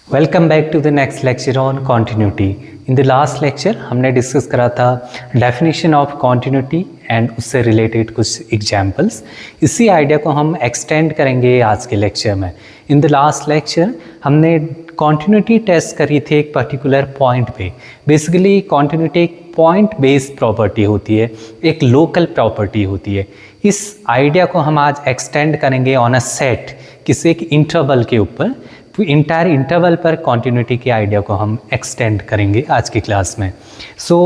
Welcome back to the next lecture on continuity. In the last lecture हमने discuss करा था definition of continuity and उससे related कुछ examples. इसी idea को हम एक्सटेंड करेंगे आज के लेक्चर में। इन द लास्ट लेक्चर हमने कॉन्टिन्यूटी टेस्ट करी थी एक पर्टिकुलर पॉइंट पे। बेसिकली कॉन्टिन्यूटी एक पॉइंट बेस्ड प्रॉपर्टी होती है, एक लोकल प्रॉपर्टी होती है। इस आइडिया को हम आज एक्सटेंड करेंगे ऑन अ सेट, किसी एक इंटरवल के ऊपर। तो इंटायर इंटरवल पर कॉन्टिन्यूटी के आइडिया को हम एक्सटेंड करेंगे आज की क्लास में।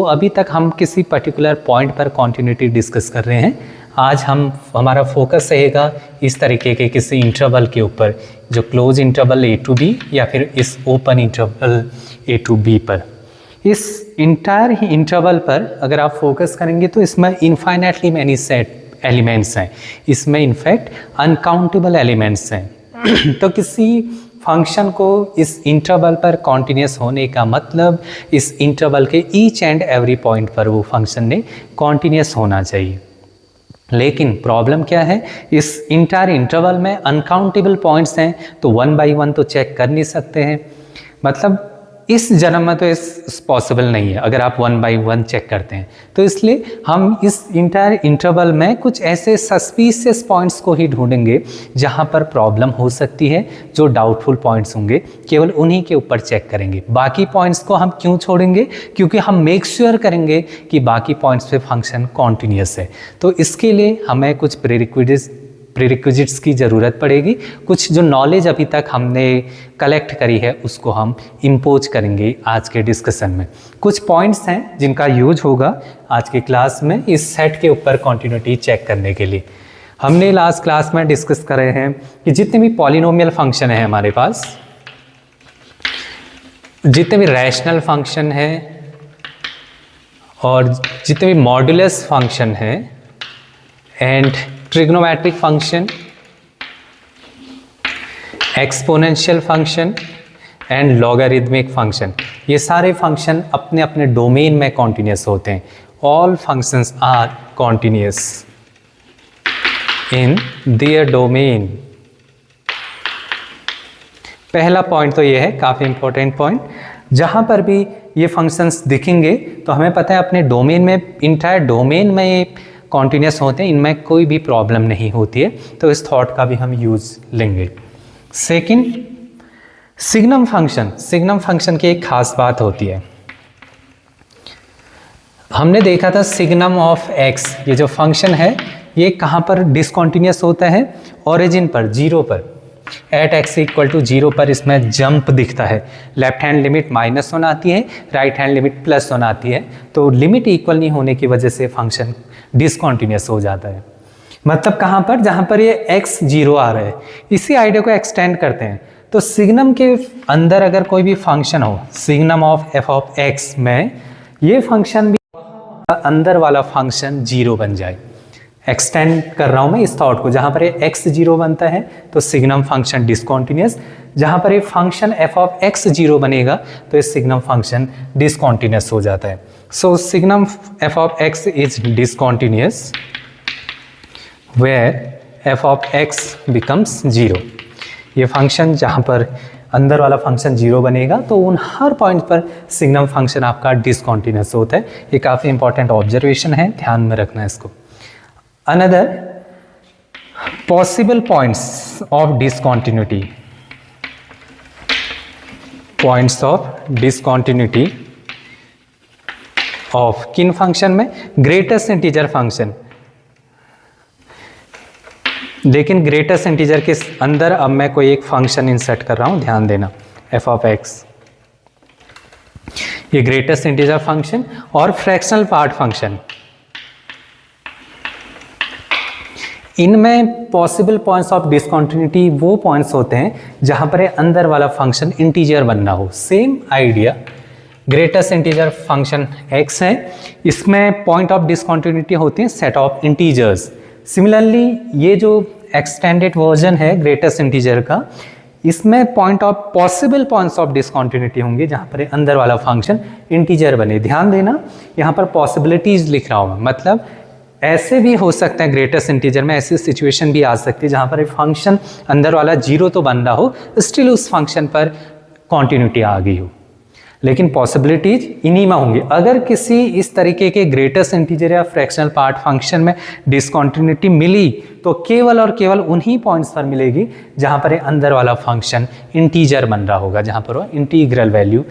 अभी तक हम किसी पर्टिकुलर पॉइंट पर कॉन्टिन्यूटी डिस्कस कर रहे हैं। आज हमारा फोकस रहेगा इस तरीके के किसी इंटरवल के ऊपर, जो close interval A to B या फिर इस open interval A to B पर। इस इंटायर इंटरवल पर अगर आप फोकस करेंगे तो इसमें इनफाइनाइटली मैनी सेट एलिमेंट्स हैं, इसमें इनफैक्ट अनकाउंटेबल एलिमेंट्स हैं। तो किसी फंक्शन को इस इंटरवल पर कॉन्टिन्यूस होने का मतलब इस इंटरवल के ईच एंड एवरी पॉइंट पर वो फंक्शन ने कॉन्टिन्यूस होना चाहिए। लेकिन प्रॉब्लम क्या है, इस इंटायर इंटरवल में अनकाउंटेबल पॉइंट्स हैं, तो वन बाय वन तो चेक कर नहीं सकते हैं। मतलब इस जन्म में तो इस पॉसिबल नहीं है अगर आप वन बाय वन चेक करते हैं। तो इसलिए हम इस इंटायर इंटरवल में कुछ ऐसे सस्पिशियस पॉइंट्स को ही ढूंढेंगे जहां पर प्रॉब्लम हो सकती है, जो डाउटफुल पॉइंट्स होंगे केवल उन्हीं के ऊपर चेक करेंगे। बाकी पॉइंट्स को हम क्यों छोड़ेंगे? क्योंकि हम मेक श्योर करेंगे कि बाकी पॉइंट्स पे फंक्शन कॉन्टिन्यूस है। तो इसके लिए हमें कुछ प्रीरिक्विजिट्स की ज़रूरत पड़ेगी। कुछ जो नॉलेज अभी तक हमने कलेक्ट करी है उसको हम इम्पोज करेंगे आज के डिस्कशन में। कुछ पॉइंट्स हैं जिनका यूज होगा आज की क्लास में इस सेट के ऊपर कॉन्टिन्यूटी चेक करने के लिए। हमने लास्ट क्लास में डिस्कस करे हैं कि जितने भी पॉलिनोमियल फंक्शन है हमारे पास, जितने भी रैशनल फंक्शन है और जितने भी मॉड्यूलस फंक्शन है and trigonometric function, exponential function and logarithmic function, ये सारे फंक्शन अपने अपने डोमेन में कॉन्टिन्यूस होते हैं। All functions are continuous in their domain. पहला पॉइंट तो ये है, काफ़ी इंपॉर्टेंट पॉइंट। जहाँ पर भी ये फंक्शंस दिखेंगे तो हमें पता है अपने डोमेन में, इंटायर डोमेन में ये कॉन्टिन्यूस होते हैं, इनमें कोई भी प्रॉब्लम नहीं होती है। तो इस थॉट का भी हम यूज लेंगे। Second, signum function. Signum function की एक खास बात होती है, हमने देखा था सिग्नम ऑफ एक्स, ये जो फंक्शन है ये कहाँ पर डिसकॉन्टिन्यूस होता है? ओरिजिन पर, जीरो पर। At X equal to zero पर इसमें जंप दिखता है। लेफ्ट हैंड लिमिट -1 आती है, राइट हैंड लिमिट +1 आती है। तो लिमिट इक्वल नहीं होने की वजह से फंक्शन डिसकॉन्टिन्यूस हो जाता है। मतलब कहाँ पर? जहाँ पर ये x 0 आ रहा है। इसी आइडिया को एक्सटेंड करते हैं तो सिग्नम के अंदर अगर कोई भी फंक्शन हो, signum of f of x में ये फंक्शन भी अंदर वाला फंक्शन 0 बन जाए। एक्सटेंड कर रहा हूँ मैं इस थॉट को। जहाँ पर ये x 0 बनता है तो सिग्नम फंक्शन डिसकॉन्टिन्यूस। जहाँ पर ये फंक्शन f ऑफ x 0 बनेगा तो ये सिग्नम फंक्शन डिसकॉन्टिन्यूस हो जाता है। So signum f of x is discontinuous where f of x becomes 0। ये फंक्शन जहाँ पर अंदर वाला फंक्शन 0 बनेगा तो उन हर पॉइंट पर सिग्नम फंक्शन आपका डिसकॉन्टिन्यूस होता है। ये काफ़ी इंपॉर्टेंट ऑब्जर्वेशन है, ध्यान में रखना है इसको। Another possible points of discontinuity. Points of discontinuity of किन फंक्शन में? Greatest integer function. लेकिन ग्रेटेस्ट इंटीजर के अंदर अब मैं कोई एक फंक्शन इंसर्ट कर रहा हूं, ध्यान देना, f ऑफ x। ये ग्रेटेस्ट इंटीजर फंक्शन और फ्रैक्शनल पार्ट फंक्शन, इनमें पॉसिबल पॉइंट्स ऑफ डिसकॉन्टिन्यूटी वो पॉइंट्स होते हैं जहां पर अंदर वाला फंक्शन इंटीजर बनना हो। Same idea, greatest integer function x है, इसमें पॉइंट ऑफ डिसकॉन्टिन्यूटी होती है सेट ऑफ इंटीजर्स। सिमिलरली ये जो एक्सटेंडेड वर्जन है ग्रेटेस्ट इंटीजर का, इसमें पॉसिबल पॉइंट्स ऑफ डिसकॉन्टिन्यूटी होंगे जहां पर अंदर वाला फंक्शन इंटीजर बने। ध्यान देना, यहाँ पर पॉसिबिलिटीज लिख रहा हूँ, मतलब ऐसे भी हो सकता है ग्रेटेस्ट इंटीजर में, ऐसी सिचुएशन भी आ सकती है जहाँ पर फंक्शन अंदर वाला 0 तो बन रहा हो, स्टिल उस फंक्शन पर कॉन्टिन्यूटी आ गई हो। लेकिन पॉसिबिलिटीज इन्हीं में होंगी। अगर किसी इस तरीके के ग्रेटेस्ट इंटीजर या फ्रैक्शनल पार्ट फंक्शन में डिसकॉन्टिन्यूटी मिली तो केवल और केवल उन्हीं पॉइंट्स पर मिलेगी जहां पर ये अंदर वाला फंक्शन इंटीजर बन रहा होगा, जहां पर वो इंटीग्रल वैल्यू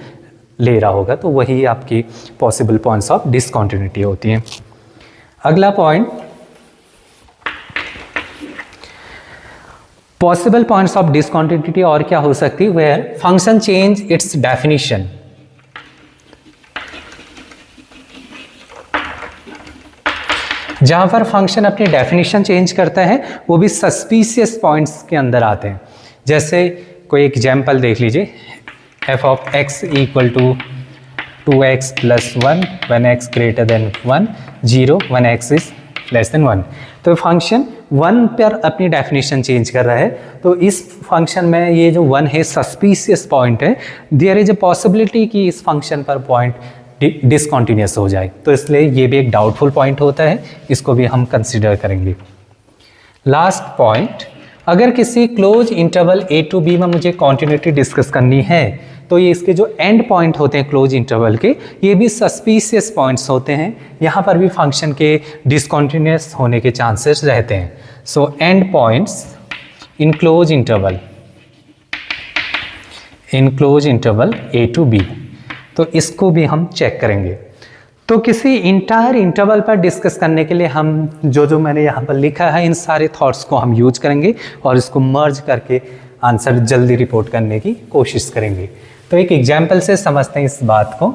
ले रहा होगा, तो वही आपकी पॉसिबल पॉइंट्स ऑफ डिसकॉन्टिन्यूटी होती हैं। अगला point, possible points of discontinuity और क्या हो सकती है, where function change its definition. जहां पर फंक्शन अपनी डेफिनेशन चेंज करता है वो भी सस्पिशियस पॉइंट्स के अंदर आते हैं। जैसे कोई एग्जाम्पल देख लीजिए, F of X equal to 2x plus 1 when x greater than 1, 0 when x is less than 1। तो फंक्शन 1 पर अपनी डेफिनेशन चेंज कर रहा है, तो इस फंक्शन में ये जो 1 है सस्पिशियस पॉइंट है, देयर इज अ पॉसिबिलिटी कि इस फंक्शन पर पॉइंट डिसकॉन्टिन्यूस हो जाए, तो इसलिए ये भी एक डाउटफुल पॉइंट होता है, इसको भी हम कंसिडर करेंगे। लास्ट पॉइंट, अगर किसी close interval a to b में मुझे कॉन्टिन्यूटी डिस्कस करनी है तो ये इसके जो एंड पॉइंट होते हैं क्लोज इंटरवल के, ये भी सस्पिशियस पॉइंट्स होते हैं, यहाँ पर भी फंक्शन के डिसकॉन्टिन्यूस होने के चांसेस रहते हैं। So end points in close interval a to b, तो इसको भी हम चेक करेंगे। तो किसी इंटायर इंटरवल पर डिस्कस करने के लिए हम जो मैंने यहाँ पर लिखा है इन सारे थॉट्स को हम यूज करेंगे और इसको मर्ज करके आंसर जल्दी रिपोर्ट करने की कोशिश करेंगे। तो एक एग्जाम्पल से समझते हैं इस बात को।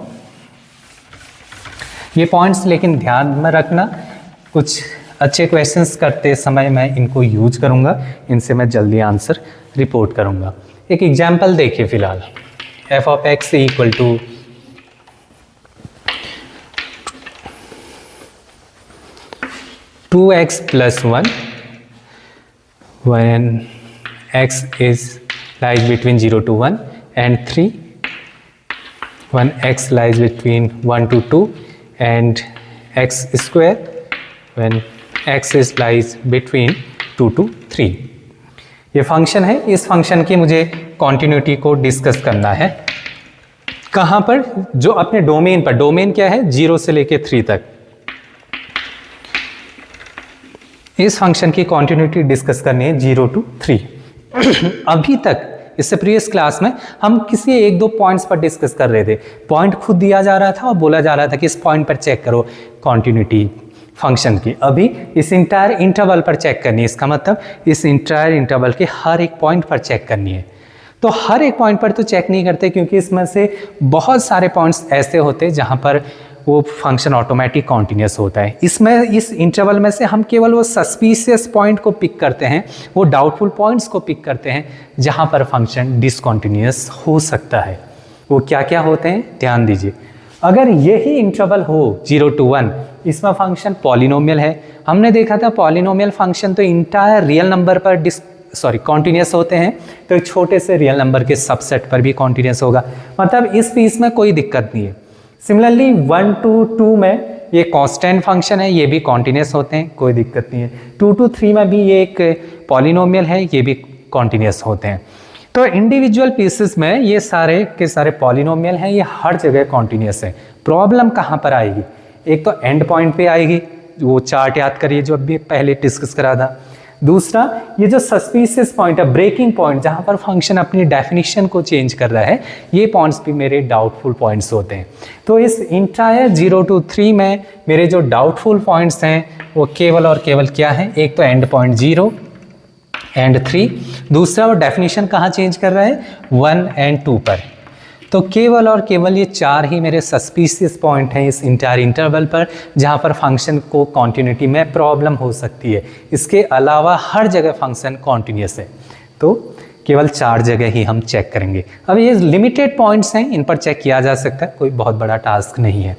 ये पॉइंट्स लेकिन ध्यान में रखना, कुछ अच्छे क्वेश्चंस करते समय मैं इनको यूज करूँगा, इनसे मैं जल्दी आंसर रिपोर्ट करूँगा। एक एग्जाम्पल देखिए फिलहाल, F of X equal to 2x plus 1 when x is lies between 0 to 1, and 3 when x lies between 1 to 2, and x square when x is lies between 2 to 3। ये function है, इस function की मुझे continuity को discuss करना है। कहाँ पर? जो अपने डोमेन पर, डोमेन क्या है 0 से लेके 3 तक। इस फंक्शन की कॉन्टिन्यूटी डिस्कस करनी है 0 to 3। अभी तक इससे प्रीवियस क्लास में हम किसी एक दो पॉइंट्स पर डिस्कस कर रहे थे, पॉइंट खुद दिया जा रहा था और बोला जा रहा था कि इस पॉइंट पर चेक करो कॉन्टिन्यूटी फंक्शन की। अभी इस इंटायर इंटरवल पर चेक करनी है, इसका मतलब इस इंटायर इंटरवल के हर एक पॉइंट पर चेक करनी है। तो हर एक पॉइंट पर तो चेक नहीं करते, क्योंकि इसमें से बहुत सारे पॉइंट्स ऐसे होते हैं जहाँ पर वो फंक्शन ऑटोमेटिक कॉन्टिन्यूस होता है। इसमें इस इंटरवल में से हम केवल वो सस्पिशियस पॉइंट को पिक करते हैं, वो डाउटफुल पॉइंट्स को पिक करते हैं जहाँ पर फंक्शन डिसकॉन्टिन्यूस हो सकता है। वो क्या क्या होते हैं ध्यान दीजिए। अगर यही इंटरवल हो 0 to 1, इसमें फंक्शन पॉलिनोमियल है। हमने देखा था पॉलिनोमियल फंक्शन तो इंटायर रियल नंबर पर कॉन्टिन्यूस होते हैं, तो छोटे से रियल नंबर के सबसेट पर भी कॉन्टिन्यूस होगा, मतलब इस पीस में कोई दिक्कत नहीं है। सिमिलरली 1 to 2 में ये कांस्टेंट फंक्शन है, ये भी कॉन्टिन्यूस होते हैं, कोई दिक्कत नहीं है। 2 to 3 में भी ये एक पॉलिनोमियल है, ये भी कॉन्टिन्यूस होते हैं। तो इंडिविजुअल पीसेस में ये सारे के सारे पॉलिनोमियल हैं, ये हर जगह कॉन्टिन्यूस है। प्रॉब्लम कहाँ पर आएगी? एक तो एंड पॉइंट पे आएगी, वो चार्ट याद करिए जो अभी पहले डिस्कस करा था। दूसरा, ये जो सस्पिशियस पॉइंट है, ब्रेकिंग पॉइंट, जहाँ पर फंक्शन अपनी डेफिनेशन को चेंज कर रहा है, ये पॉइंट्स भी मेरे डाउटफुल पॉइंट्स होते हैं। तो इस इंटायर 0 to 3 में मेरे जो डाउटफुल पॉइंट्स हैं वो केवल और केवल क्या है? एक तो एंड पॉइंट 0 एंड 3, दूसरा वो डेफिनेशन कहाँ चेंज कर रहा है? 1 and 2 पर। तो केवल और केवल ये 4 ही मेरे सस्पिशियस पॉइंट हैं इस इंटायर इंटरवल पर, जहाँ पर फंक्शन को कॉन्टिन्यूटी में प्रॉब्लम हो सकती है। इसके अलावा हर जगह फंक्शन कॉन्टिन्यूस है, तो केवल 4 जगह ही हम चेक करेंगे। अब ये लिमिटेड पॉइंट्स हैं, इन पर चेक किया जा सकता है, कोई बहुत बड़ा टास्क नहीं है।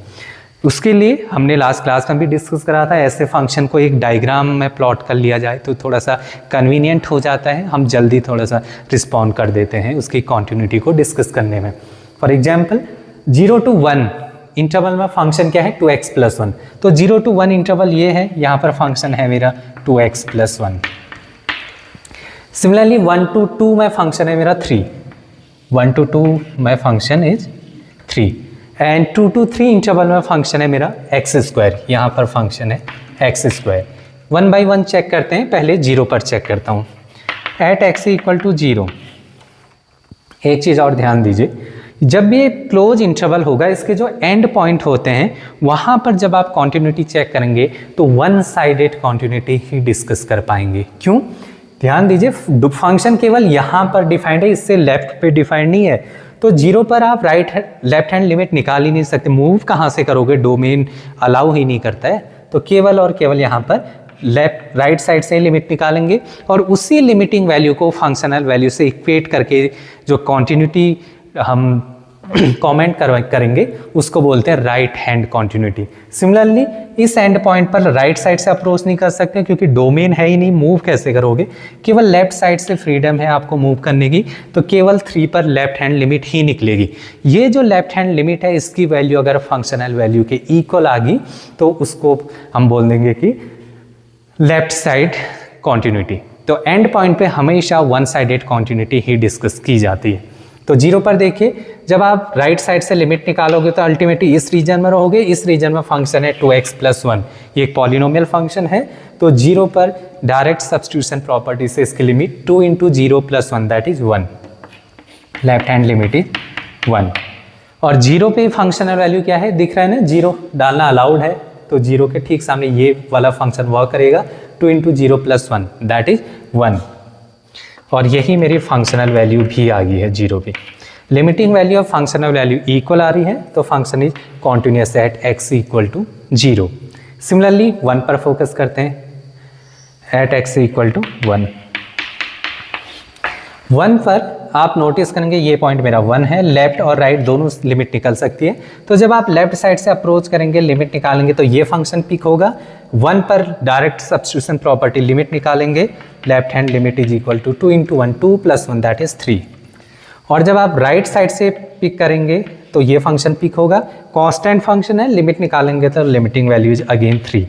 उसके लिए हमने लास्ट क्लास में भी डिस्कस करा था, ऐसे फंक्शन को एक डायग्राम में प्लॉट कर लिया जाए तो थोड़ा सा कन्वीनियंट हो जाता है, हम जल्दी थोड़ा सा रिस्पॉन्ड कर देते हैं उसकी कॉन्टिन्यूटी को डिस्कस करने में। फॉर एग्जाम्पल 0 to 1 इंटरवल में फंक्शन क्या है? 2x plus 1। तो 0 to 1 इंटरवल ये है, यहाँ पर फंक्शन है मेरा 2x plus 1। सिमिलरली 1 to 2 में फंक्शन है मेरा 3, 1 to 2 में function is 3 and 2 to 3 interval में फंक्शन है मेरा एक्स स्क्वायर, यहाँ पर फंक्शन है एक्स स्क्वायर। 1 by 1 चेक करते हैं, पहले 0 पर चेक करता हूँ। एट एक्स इक्वल टू 0, एक चीज़ और ध्यान दीजिए, जब भी क्लोज इंटरवल होगा इसके जो एंड पॉइंट होते हैं वहाँ पर जब आप कॉन्टिन्यूटी चेक करेंगे तो वन साइडेड कॉन्टिन्यूटी ही डिस्कस कर पाएंगे। क्यों? ध्यान दीजिए, फंक्शन केवल यहाँ पर डिफाइंड है, इससे लेफ्ट पे डिफाइंड नहीं है। तो 0 पर आप लेफ्ट हैंड लिमिट निकाल ही नहीं सकते, मूव कहाँ से करोगे, डोमेन अलाउ ही नहीं करता है। तो केवल और केवल यहाँ पर राइट साइड से लिमिट निकालेंगे और उसी लिमिटिंग वैल्यू को फंक्शनल वैल्यू से इक्वेट करके जो कॉन्टिन्यूटी हम कमेंट करेंगे उसको बोलते हैं राइट हैंड कॉन्टिन्यूटी। सिमिलरली इस एंड पॉइंट पर राइट साइड से अप्रोच नहीं कर सकते क्योंकि डोमेन है ही नहीं, मूव कैसे करोगे, केवल लेफ्ट साइड से फ्रीडम है आपको मूव करने की, तो केवल 3 पर लेफ्ट हैंड लिमिट ही निकलेगी। ये जो लेफ्ट हैंड लिमिट है इसकी वैल्यू अगर फंक्शनल वैल्यू के इक्वल आ गई तो उसको हम बोल देंगे कि लेफ्ट साइड कॉन्टिन्यूटी। तो एंड पॉइंट पे हमेशा वन साइडेड कॉन्टिन्यूटी ही डिस्कस की जाती है। तो 0 पर देखिए, जब आप राइट साइड से लिमिट निकालोगे तो अल्टीमेटली इस रीजन में रहोगे, इस रीजन में फंक्शन है 2x + 1, ये एक पॉलिनोमियल फंक्शन है। तो 0 पर डायरेक्ट सब्स्टिट्यूशन प्रॉपर्टी से इसकी limit 2 × 0 + 1 that is 1, left hand limit is 1। और 0 पे फंक्शनल वैल्यू क्या है दिख रहा है ना, 0 डालना अलाउड है, तो 0 के ठीक सामने ये वाला फंक्शन वर्क करेगा, 2 × 0 + 1 दैट इज 1। और यही मेरी फंक्शनल वैल्यू भी आ गई है 0 पे। Limiting value of functional value equal आ रही है तो function is continuous at x = 0। Similarly 1 पर फोकस करते हैं, एट x = 1। 1 पर आप नोटिस करेंगे ये पॉइंट मेरा 1 है, लेफ्ट और राइट दोनों लिमिट निकल सकती है। तो जब आप लेफ्ट साइड से अप्रोच करेंगे, लिमिट निकालेंगे तो ये फंक्शन पिक होगा। 1 पर डायरेक्ट सब्स्टिट्यूशन प्रॉपर्टी लिमिट निकालेंगे, left hand limit is equal to 2 × 1 2 + 1 that is 3। और जब आप राइट साइड से पिक करेंगे तो ये फंक्शन पिक होगा, कांस्टेंट फंक्शन है, लिमिट निकालेंगे तो लिमिटिंग वैल्यू इज अगेन 3।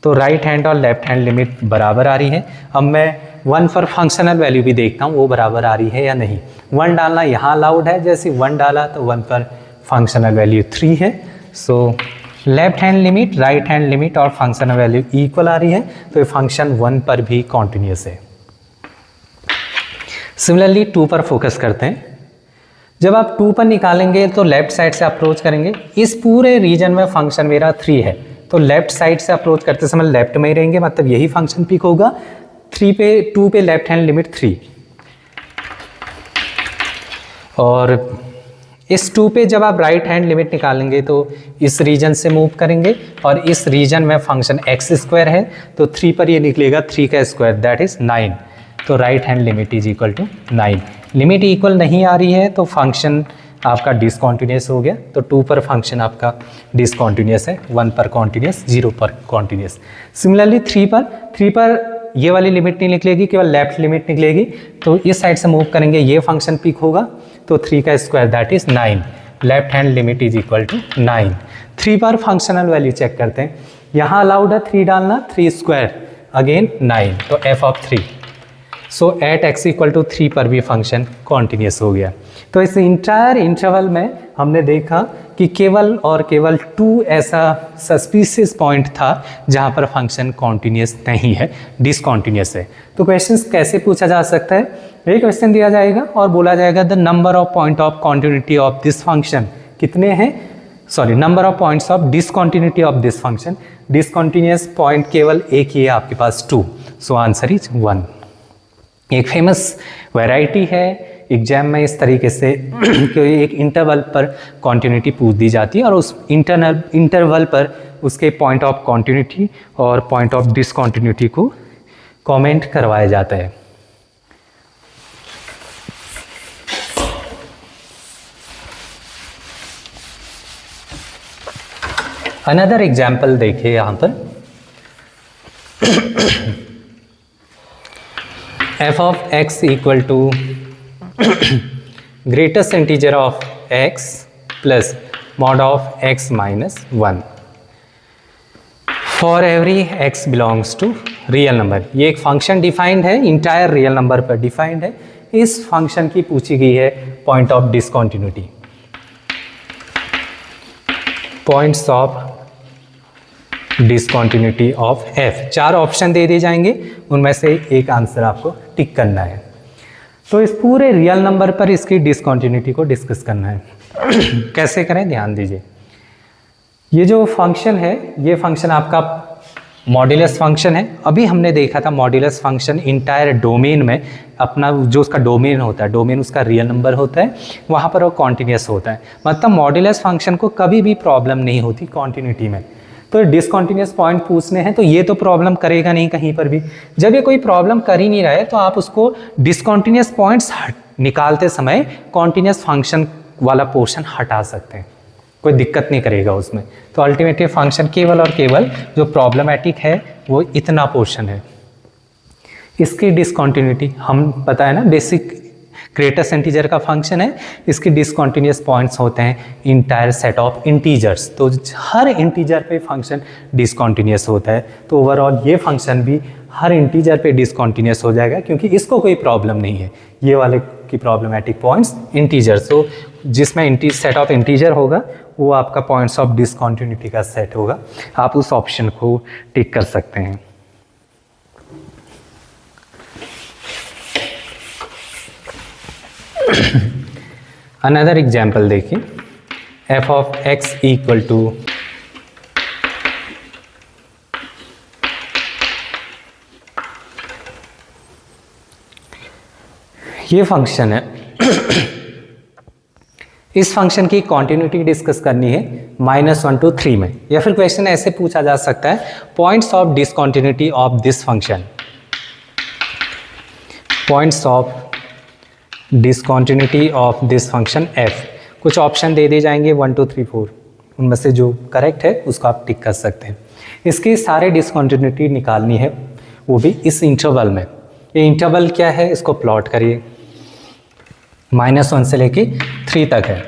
तो राइट हैंड और लेफ्ट हैंड लिमिट बराबर आ रही है। अब मैं 1 पर फंक्शनल वैल्यू भी देखता हूँ वो बराबर आ रही है या नहीं। 1 डालना यहाँ अलाउड है, जैसे 1 डाला तो 1 पर फंक्शनल वैल्यू 3 है। So left hand limit, right hand limit और फंक्शनल वैल्यू इक्वल आ रही है, तो ये फंक्शन 1 पर भी कॉन्टिन्यूस है। सिमिलरली 2 पर फोकस करते हैं। जब आप 2 पर निकालेंगे तो लेफ्ट साइड से अप्रोच करेंगे, इस पूरे रीजन में फंक्शन मेरा 3 है, तो लेफ्ट साइड से अप्रोच करते समय लेफ्ट में ही रहेंगे, मतलब यही फंक्शन पिक होगा। 2 पे लेफ्ट हैंड लिमिट 3, और इस 2 पे जब आप राइट हैंड लिमिट निकालेंगे तो इस रीजन से मूव करेंगे और इस रीजन में फंक्शन x² है, तो 3 पर ये निकलेगा 3 का स्क्वायर दैट इज 9। तो right hand limit is equal to 9। Limit equal नहीं आ रही है तो फंक्शन आपका डिसकॉन्टिन्यूस हो गया। तो 2 पर फंक्शन आपका डिसकॉन्टिन्यूस है, 1 पर कॉन्टिन्यूस, 0 पर कॉन्टिन्यूस। सिमिलरली 3 पर ये वाली लिमिट नहीं निकलेगी, केवल लेफ्ट लिमिट निकलेगी, तो इस साइड से मूव करेंगे ये फंक्शन पिक होगा, तो 3 का square that is 9, left hand limit is equal to 9। 3 पर फंक्शनल वैल्यू चेक करते हैं, यहाँ अलाउड है 3 डालना, 3² अगेन 9, तो f of 3। So at x = 3 पर भी फंक्शन कॉन्टिन्यूस हो गया। तो इस इंटायर इंटरवल में हमने देखा कि केवल और केवल 2 ऐसा सस्पिशियस पॉइंट था जहाँ पर फंक्शन कॉन्टिन्यूस नहीं है, डिसकॉन्टिन्यूस है। तो क्वेश्चंस कैसे पूछा जा सकता है, ये क्वेश्चन दिया जाएगा और बोला जाएगा the number of point of continuity of this function कितने हैं, sorry number of points of discontinuity of this function. Discontinuous point केवल एक ही है आपके पास 2, सो आंसर इज 1। एक फेमस वैरायटी है एग्जाम में इस तरीके से कि एक इंटरवल पर कॉन्टिन्यूटी पूछ दी जाती है और उस इंटरवल पर उसके पॉइंट ऑफ कॉन्टिन्यूटी और पॉइंट ऑफ डिसकॉन्टिन्यूटी को कमेंट करवाया जाता है। अनदर एग्जाम्पल देखिए यहाँ पर f of x = greatest integer of x plus mod of x minus 1 for every x belongs to real number। ये एक फंक्शन डिफाइंड है, इंटायर रियल नंबर पर डिफाइंड है। इस फंक्शन की पूछी गई है point of discontinuity, points of discontinuity of f। 4 option दे दिए जाएंगे, उनमें से एक आंसर आपको टिक करना है। तो इस पूरे रियल नंबर पर इसकी डिसकंटिन्यूटी को डिस्कस करना है। कैसे करें, ध्यान दीजिए। ये जो फंक्शन है, ये फंक्शन आपका मॉड्यूलस फंक्शन है। अभी हमने देखा था मॉड्यूलस फंक्शन इंटायर डोमेन में अपना जो उसका डोमेन होता है, डोमेन उसका रियल नंबर होता है, वहाँ पर वो कॉन्टिन्यूस होता है। मतलब मॉड्यूलस फंक्शन को कभी भी प्रॉब्लम नहीं होती कॉन्टिन्यूटी में। तो डिसकंटिन्यूस पॉइंट पूछने हैं तो ये तो प्रॉब्लम करेगा नहीं कहीं पर भी। जब ये कोई प्रॉब्लम कर ही नहीं रहा है तो आप उसको डिसकंटिन्यूस पॉइंट्स निकालते समय कॉन्टिन्यूस फंक्शन वाला पोर्शन हटा सकते हैं, कोई दिक्कत नहीं करेगा उसमें। तो अल्टीमेटली फंक्शन केवल और केवल जो प्रॉब्लमैटिक है वो इतना पोर्शन है। इसकी डिसकंटिन्यूटी हम पता है ना, बेसिक ग्रेटेस्ट इंटीजर का फंक्शन है, इसकी डिसकंटिन्यूस पॉइंट्स होते हैं इंटायर सेट ऑफ इंटीजर्स। तो हर इंटीजर पे फंक्शन डिसकंटिन्यूस होता है। तो ओवरऑल ये फंक्शन भी हर इंटीजर पे डिसकंटिन्यूस हो जाएगा, क्योंकि इसको कोई प्रॉब्लम नहीं है। ये वाले की प्रॉब्लमैटिक पॉइंट्स इंटीजर्स, तो जिसमें सेट ऑफ इंटीजर होगा वो आपका पॉइंट्स ऑफ डिसकंटिन्यूटी का सेट होगा। आप उस ऑप्शन को टिक कर सकते हैं। अनदर एग्जाम्पल देखिए, f of x equal to ये फंक्शन है। इस फंक्शन की कॉन्टिन्यूटी डिस्कस करनी है -1 to 3 में, या फिर क्वेश्चन ऐसे पूछा जा सकता है, points of discontinuity of this function, points of discontinuity of this function f। कुछ ऑप्शन दे दिए जाएंगे 1 2 3 4, उनमें से जो करेक्ट है उसको आप टिक कर सकते हैं। इसकी सारे डिसकंटिन्यूटी निकालनी है, वो भी इस इंटरवल में। ये इंटरवल क्या है, इसको प्लॉट करिए। -1 से लेके 3 तक है।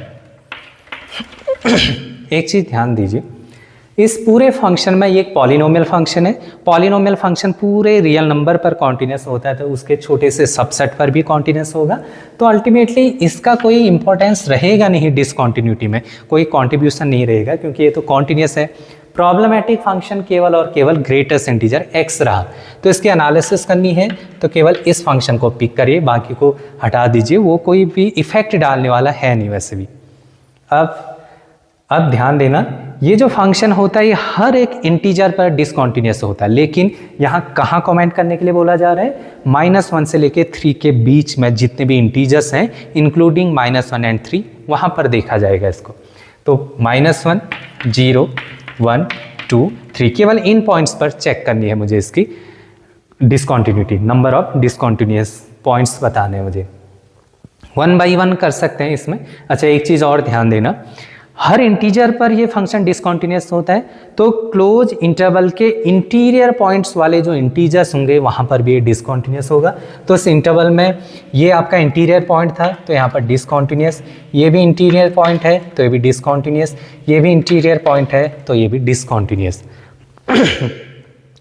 एक चीज़ ध्यान दीजिए, इस पूरे फंक्शन में ये एक पॉलिनोमियल फंक्शन है। पॉलिनोमियल फंक्शन पूरे रियल नंबर पर कॉन्टिन्यूस होता है, तो उसके छोटे से सबसेट पर भी कॉन्टिन्यूस होगा। तो अल्टीमेटली इसका कोई इंपॉर्टेंस रहेगा नहीं, डिसकंटिन्यूटी में कोई कॉन्ट्रीब्यूशन नहीं रहेगा, क्योंकि ये तो कॉन्टिन्यूस है। प्रॉब्लमैटिक फंक्शन केवल और केवल ग्रेटेस्ट इंटीजर x रहा, तो इसकी एनालिसिस करनी है तो केवल इस फंक्शन को पिक करिए, बाकी को हटा दीजिए, वो कोई भी इफेक्ट डालने वाला है नहीं वैसे भी। अब ध्यान देना, ये जो फंक्शन होता है ये हर एक इंटीजर पर डिसकंटिन्यूस होता है, लेकिन यहाँ कहाँ कमेंट करने के लिए बोला जा रहा है, -1 से लेके 3 के बीच में जितने भी इंटीजर्स हैं इंक्लूडिंग -1 and 3, वहाँ पर देखा जाएगा इसको। तो -1 0 1 2 3 केवल इन पॉइंट्स पर चेक करनी है मुझे इसकी discontinuity, number of discontinuous points बताने हैं मुझे। 1 by 1 कर सकते हैं इसमें। अच्छा, एक चीज़ और ध्यान देना, हर इंटीजर पर ये फंक्शन डिसकंटिन्यूस होता है, तो क्लोज इंटरवल के इंटीरियर पॉइंट्स वाले जो इंटीजर्स होंगे वहाँ पर भी ये डिसकंटिन्यूस होगा। तो इस इंटरवल में ये आपका इंटीरियर पॉइंट था, तो यहाँ पर डिसकंटिन्यूस, ये भी इंटीरियर पॉइंट है तो ये भी डिसकंटिन्यूस, ये भी इंटीरियर पॉइंट है तो ये भी डिसकंटिन्यूस।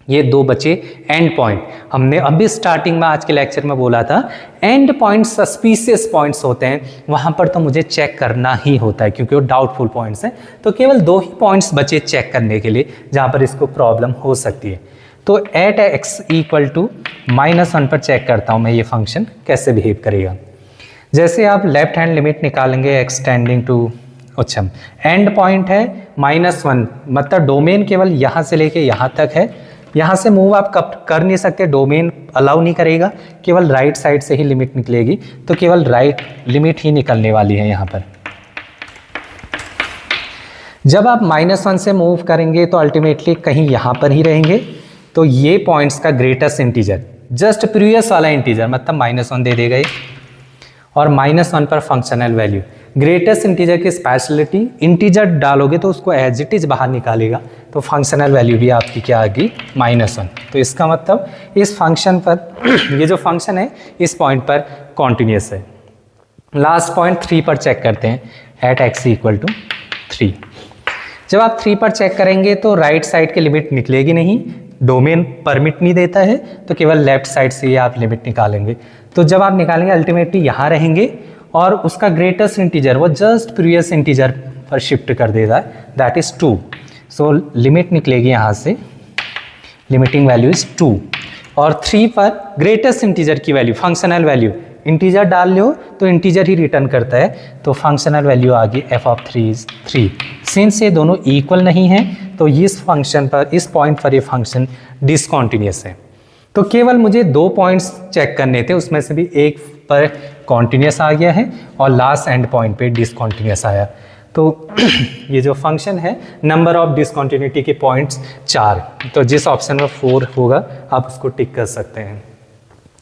ये 2 बचे एंड पॉइंट। हमने अभी स्टार्टिंग में आज के लेक्चर में बोला था एंड पॉइंट सस्पिशियस पॉइंट्स होते हैं, वहाँ पर तो मुझे चेक करना ही होता है क्योंकि वो डाउटफुल पॉइंट्स हैं। तो केवल 2 ही पॉइंट्स बचे चेक करने के लिए जहाँ पर इसको प्रॉब्लम हो सकती है। तो एट x इक्वल टू -1 पर चेक करता हूँ मैं ये फंक्शन कैसे बिहेव करेगा। जैसे आप लेफ्ट हैंड लिमिट निकालेंगे एक्सटेंडिंग टू, अच्छा एंड पॉइंट है -1, मतलब डोमेन केवल यहाँ से लेके यहाँ तक है, यहाँ से मूव आप कर नहीं सकते, डोमेन अलाउ नहीं करेगा, केवल राइट साइड से ही लिमिट निकलेगी, तो केवल राइट लिमिट ही निकलने वाली है यहाँ पर। जब आप -1 से मूव करेंगे तो अल्टीमेटली कहीं यहाँ पर ही रहेंगे, तो ये पॉइंट्स का ग्रेटेस्ट इंटीजर जस्ट प्रीवियस वाला इंटीजर मतलब -1 दे देगा ये, और -1 पर फंक्शनल वैल्यू। ग्रेटेस्ट इंटीजर की स्पेशलिटी, इंटीजर डालोगे तो उसको एज इट इज बाहर निकालेगा, तो फंक्शनल वैल्यू भी आपकी क्या आ गई -1। तो इसका मतलब इस फंक्शन पर ये जो फंक्शन है इस पॉइंट पर कॉन्टिन्यूस है। लास्ट पॉइंट 3 पर चेक करते हैं, एट x इक्वल टू 3। जब आप 3 पर चेक करेंगे तो राइट साइड की लिमिट निकलेगी नहीं, डोमेन परमिट नहीं देता है, तो केवल लेफ्ट साइड से ही आप लिमिट निकालेंगे। तो जब आप निकालेंगे अल्टीमेटली यहाँ रहेंगे और उसका ग्रेटेस्ट इंटीजर वो जस्ट प्रीवियस इंटीजर पर शिफ्ट कर देता है, दैट इज़ 2। सो लिमिट निकलेगी यहाँ से, लिमिटिंग वैल्यू इज़ 2। और 3 पर ग्रेटेस्ट इंटीजर की वैल्यू, फंक्शनल वैल्यू, इंटीजर डाल लो तो इंटीजर ही रिटर्न करता है, तो फंक्शनल वैल्यू आ गई f(3) इज 3। सिंस ये दोनों इक्वल नहीं है तो इस फंक्शन पर, इस पॉइंट पर ये फंक्शन डिसकॉन्टिन्यूस है। तो केवल मुझे 2 पॉइंट्स चेक करने थे, उसमें से भी एक पर कॉन्टिन्यूस आ गया है और लास्ट एंड पॉइंट पे डिसकॉन्टिन्यूस आया। तो ये जो फंक्शन है, नंबर ऑफ डिसकॉन्टिन्यूटी के पॉइंट्स 4, तो जिस ऑप्शन में 4 होगा आप उसको टिक कर सकते हैं।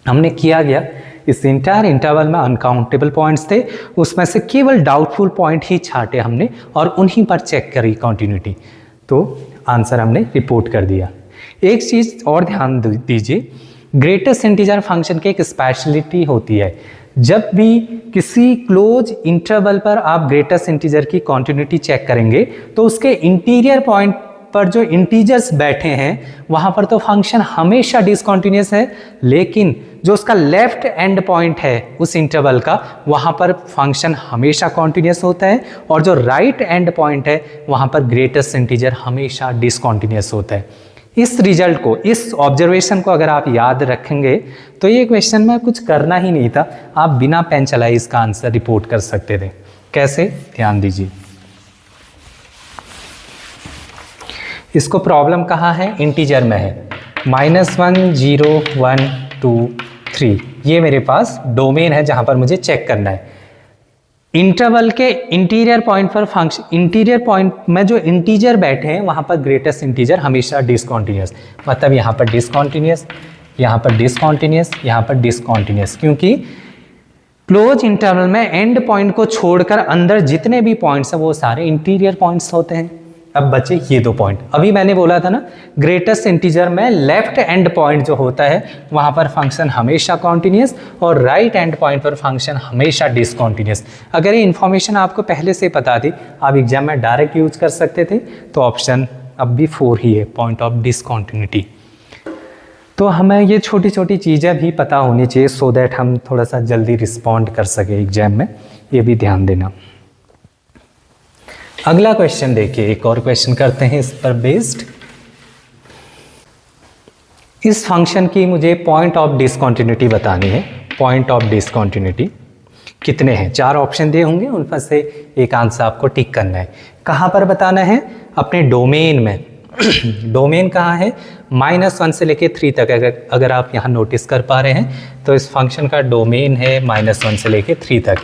हमने किया गया, इस इंटायर इंटरवल में अनकाउंटेबल पॉइंट्स थे, उसमें से केवल डाउटफुल पॉइंट ही छाटे हमने और उन्हीं पर चेक करी कॉन्टिन्यूटी, तो आंसर हमने रिपोर्ट कर दिया। एक चीज़ और ध्यान दीजिए, ग्रेटेस्ट इंटीजर फंक्शन की एक स्पेशलिटी होती है, जब भी किसी क्लोज इंटरवल पर आप ग्रेटेस्ट इंटीजर की कॉन्टिन्यूटी चेक करेंगे तो उसके इंटीरियर पॉइंट पर जो इंटीजर्स बैठे हैं वहाँ पर तो फंक्शन हमेशा डिसकॉन्टिन्यूस है, लेकिन जो उसका लेफ्ट एंड पॉइंट है उस इंटरवल का, वहाँ पर फंक्शन हमेशा कॉन्टिन्यूस होता है, और जो राइट एंड पॉइंट है वहाँ पर ग्रेटेस्ट इंटीजर हमेशा डिसकॉन्टिन्यूस होता है। इस रिजल्ट को, इस ऑब्जर्वेशन को अगर आप याद रखेंगे तो ये क्वेश्चन में कुछ करना ही नहीं था, आप बिना पेन चलाए इसका आंसर रिपोर्ट कर सकते थे। कैसे, ध्यान दीजिए। इसको प्रॉब्लम कहाँ है, इंटीजर में है, -1 0 1 2 3, ये मेरे पास डोमेन है जहाँ पर मुझे चेक करना है। इंटरवल के इंटीरियर पॉइंट पर फंक्शन, इंटीरियर पॉइंट में जो इंटीजर बैठे हैं वहाँ पर ग्रेटेस्ट इंटीजर हमेशा डिसकॉन्टिन्यूस, मतलब यहाँ पर डिसकॉन्टिन्यूस, यहाँ पर डिसकॉन्टिन्यूस, यहाँ पर डिसकॉन्टिन्यूस, क्योंकि क्लोज इंटरवल में एंड पॉइंट को छोड़कर अंदर जितने भी पॉइंट्स हैं वो सारे इंटीरियर पॉइंट्स होते हैं। अब बचे ये 2 पॉइंट, अभी मैंने बोला था ना, ग्रेटेस्ट इंटीजर में लेफ्ट एंड पॉइंट जो होता है वहाँ पर फंक्शन हमेशा कॉन्टिन्यूस और राइट एंड पॉइंट पर फंक्शन हमेशा डिसकॉन्टिन्यूस। अगर ये इन्फॉर्मेशन आपको पहले से पता थी, आप एग्जाम में डायरेक्ट यूज कर सकते थे, तो ऑप्शन अब भी 4 ही है, पॉइंट ऑफ डिसकॉन्टिन्यूटी। तो हमें ये छोटी छोटी चीज़ें भी पता होनी चाहिए, सो दैट हम थोड़ा सा जल्दी रिस्पॉन्ड कर सके एग्जाम में, ये भी ध्यान देना। अगला क्वेश्चन देखिए, एक और क्वेश्चन करते हैं इस पर बेस्ड। इस फंक्शन की मुझे पॉइंट ऑफ डिसकॉन्टिन्यूटी बतानी है। पॉइंट ऑफ डिसकॉन्टिन्यूटी कितने हैं, 4 ऑप्शन दिए होंगे, उनमें से एक आंसर आपको टिक करना है। कहाँ पर बताना है, अपने डोमेन में। डोमेन कहाँ है, -1 से लेके 3 तक, अगर आप यहाँ नोटिस कर पा रहे हैं तो इस फंक्शन का डोमेन है -1 से लेके 3 तक।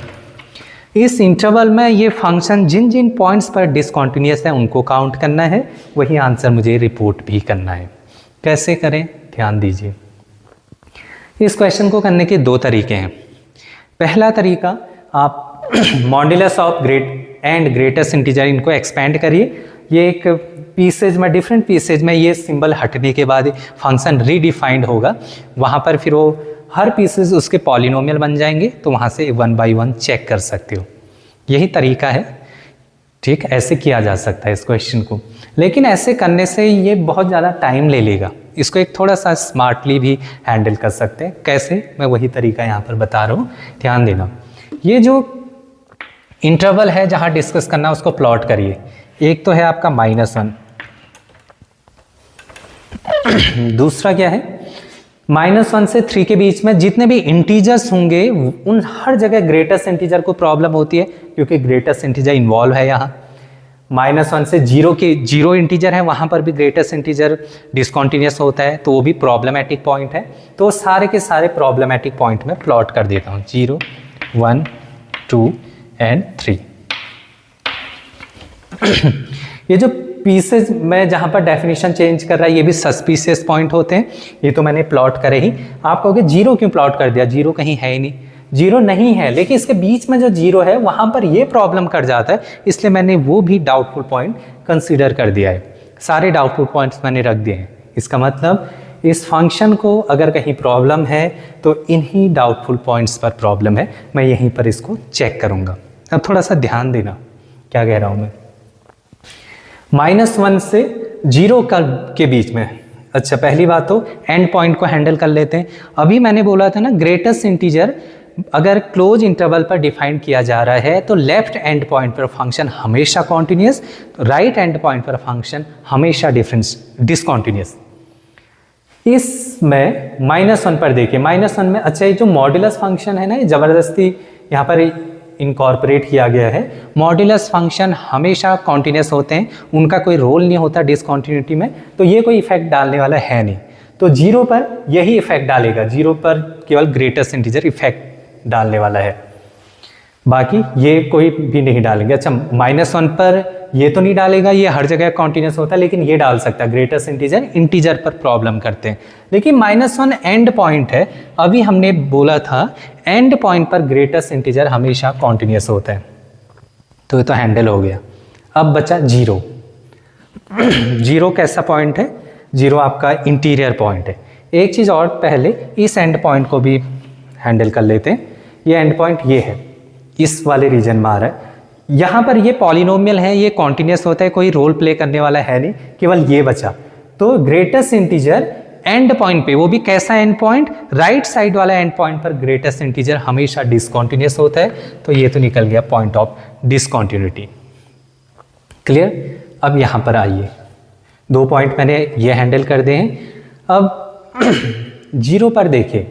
इस इंटरवल में ये फंक्शन जिन जिन पॉइंट्स पर डिसकॉन्टिन्यूस है उनको काउंट करना है, वही आंसर मुझे रिपोर्ट भी करना है। कैसे करें, ध्यान दीजिए। इस क्वेश्चन को करने के 2 तरीके हैं। पहला तरीका, आप modulus of great and greatest integer इनको एक्सपेंड करिए। ये एक पीसेज में, डिफरेंट पीसेज में ये सिंबल हटने के बाद फंक्शन रीडिफाइंड होगा, वहाँ पर फिर वो हर पीसेस उसके पॉलिनोमियल बन जाएंगे, तो वहाँ से 1 बाई 1 चेक कर सकते हो। यही तरीका है, ठीक, ऐसे किया जा सकता है इस क्वेश्चन को, लेकिन ऐसे करने से ये बहुत ज़्यादा टाइम ले लेगा। इसको एक थोड़ा सा स्मार्टली भी हैंडल कर सकते हैं। कैसे, मैं वही तरीका यहाँ पर बता रहा हूँ, ध्यान देना। ये जो इंटरवल है जहाँ डिस्कस करना उसको प्लॉट करिए। एक तो है आपका -1, दूसरा क्या है, -1 से 3 के बीच में जितने भी इंटीजर्स होंगे उन हर जगह ग्रेटेस्ट इंटीजर को प्रॉब्लम होती है, क्योंकि ग्रेटेस्ट इंटीजर इन्वॉल्व है यहाँ। -1 से 0 के 0 इंटीजर है, वहाँ पर भी ग्रेटेस्ट इंटीजर डिसकॉन्टिन्यूस होता है, तो वो भी प्रॉब्लमेटिक पॉइंट है। तो सारे के सारे प्रॉब्लमेटिक पॉइंट में प्लॉट कर देता हूँ, 0 1 2 एंड 3। ये जो पीसेज में जहाँ पर डेफिनेशन चेंज कर रहा है ये भी सस्पिशियस पॉइंट होते हैं, ये तो मैंने प्लॉट करे ही। आप कहोगे 0 क्यों प्लॉट कर दिया, 0 कहीं है ही नहीं। 0 नहीं है, लेकिन इसके बीच में जो 0 है वहाँ पर ये प्रॉब्लम कर जाता है, इसलिए मैंने वो भी डाउटफुल पॉइंट कंसीडर कर दिया है। सारे डाउटफुल पॉइंट्स मैंने रख दिए हैं। इसका मतलब इस फंक्शन को अगर कहीं प्रॉब्लम है तो इन्हीं डाउटफुल पॉइंट्स पर प्रॉब्लम है, मैं यहीं पर इसको चेक करूँगा। अब थोड़ा सा ध्यान देना क्या कह रहा हूँ मैं। -1 से 0 के बीच में, अच्छा पहली बात तो एंड पॉइंट को हैंडल कर लेते हैं। अभी मैंने बोला था ना ग्रेटेस्ट इंटीजर अगर क्लोज इंटरवल पर डिफाइन किया जा रहा है तो लेफ्ट एंड पॉइंट पर फंक्शन हमेशा कॉन्टिन्यूस, राइट एंड पॉइंट पर फंक्शन हमेशा डिसकॉन्टिन्यूस। इसमें -1 पर देखिए, -1 में अच्छा ये जो मॉड्यूलस फंक्शन है ना, ये ज़बरदस्ती यहाँ पर इनकॉर्पोरेट किया गया है। मॉड्यूलस फंक्शन हमेशा कॉन्टिन्यूस होते हैं, उनका कोई रोल नहीं होता डिसकॉन्टिन्यूटी में, तो ये कोई इफेक्ट डालने वाला है नहीं। तो 0 पर यही इफेक्ट डालेगा, 0 पर केवल ग्रेटेस्ट इंटीजर इफेक्ट डालने वाला है, बाकी ये कोई भी नहीं डालेंगे। अच्छा -1 पर ये तो नहीं डालेगा, ये हर जगह कॉन्टिन्यूस होता है, लेकिन ये डाल सकता है ग्रेटेस्ट इंटीजर पर प्रॉब्लम करते हैं। लेकिन -1 एंड पॉइंट है, अभी हमने बोला था एंड पॉइंट पर ग्रेटेस्ट इंटीजर हमेशा कॉन्टिन्यूस होता है, तो ये तो हैंडल हो गया। अब बचा 0। 0 कैसा पॉइंट है? 0 आपका इंटीरियर पॉइंट है। एक चीज़ और पहले इस एंड पॉइंट को भी हैंडल कर लेते हैं। ये एंड पॉइंट ये है, इस वाले रीजन में आ रहा है। यहाँ पर ये पॉलिनोमियल है, ये कॉन्टिन्यूस होता है, कोई रोल प्ले करने वाला है नहीं, केवल ये बचा। तो ग्रेटेस्ट इंटीजर एंड पॉइंट पे, वो भी कैसा एंड पॉइंट? राइट साइड वाला एंड पॉइंट पर ग्रेटेस्ट इंटीजर हमेशा डिसकॉन्टिन्यूस होता है, तो ये तो निकल गया पॉइंट ऑफ डिसकॉन्टिन्यूटी। क्लियर? अब यहाँ पर आइए, 2 पॉइंट मैंने ये हैंडल कर दिए हैं। अब 0 पर देखिए,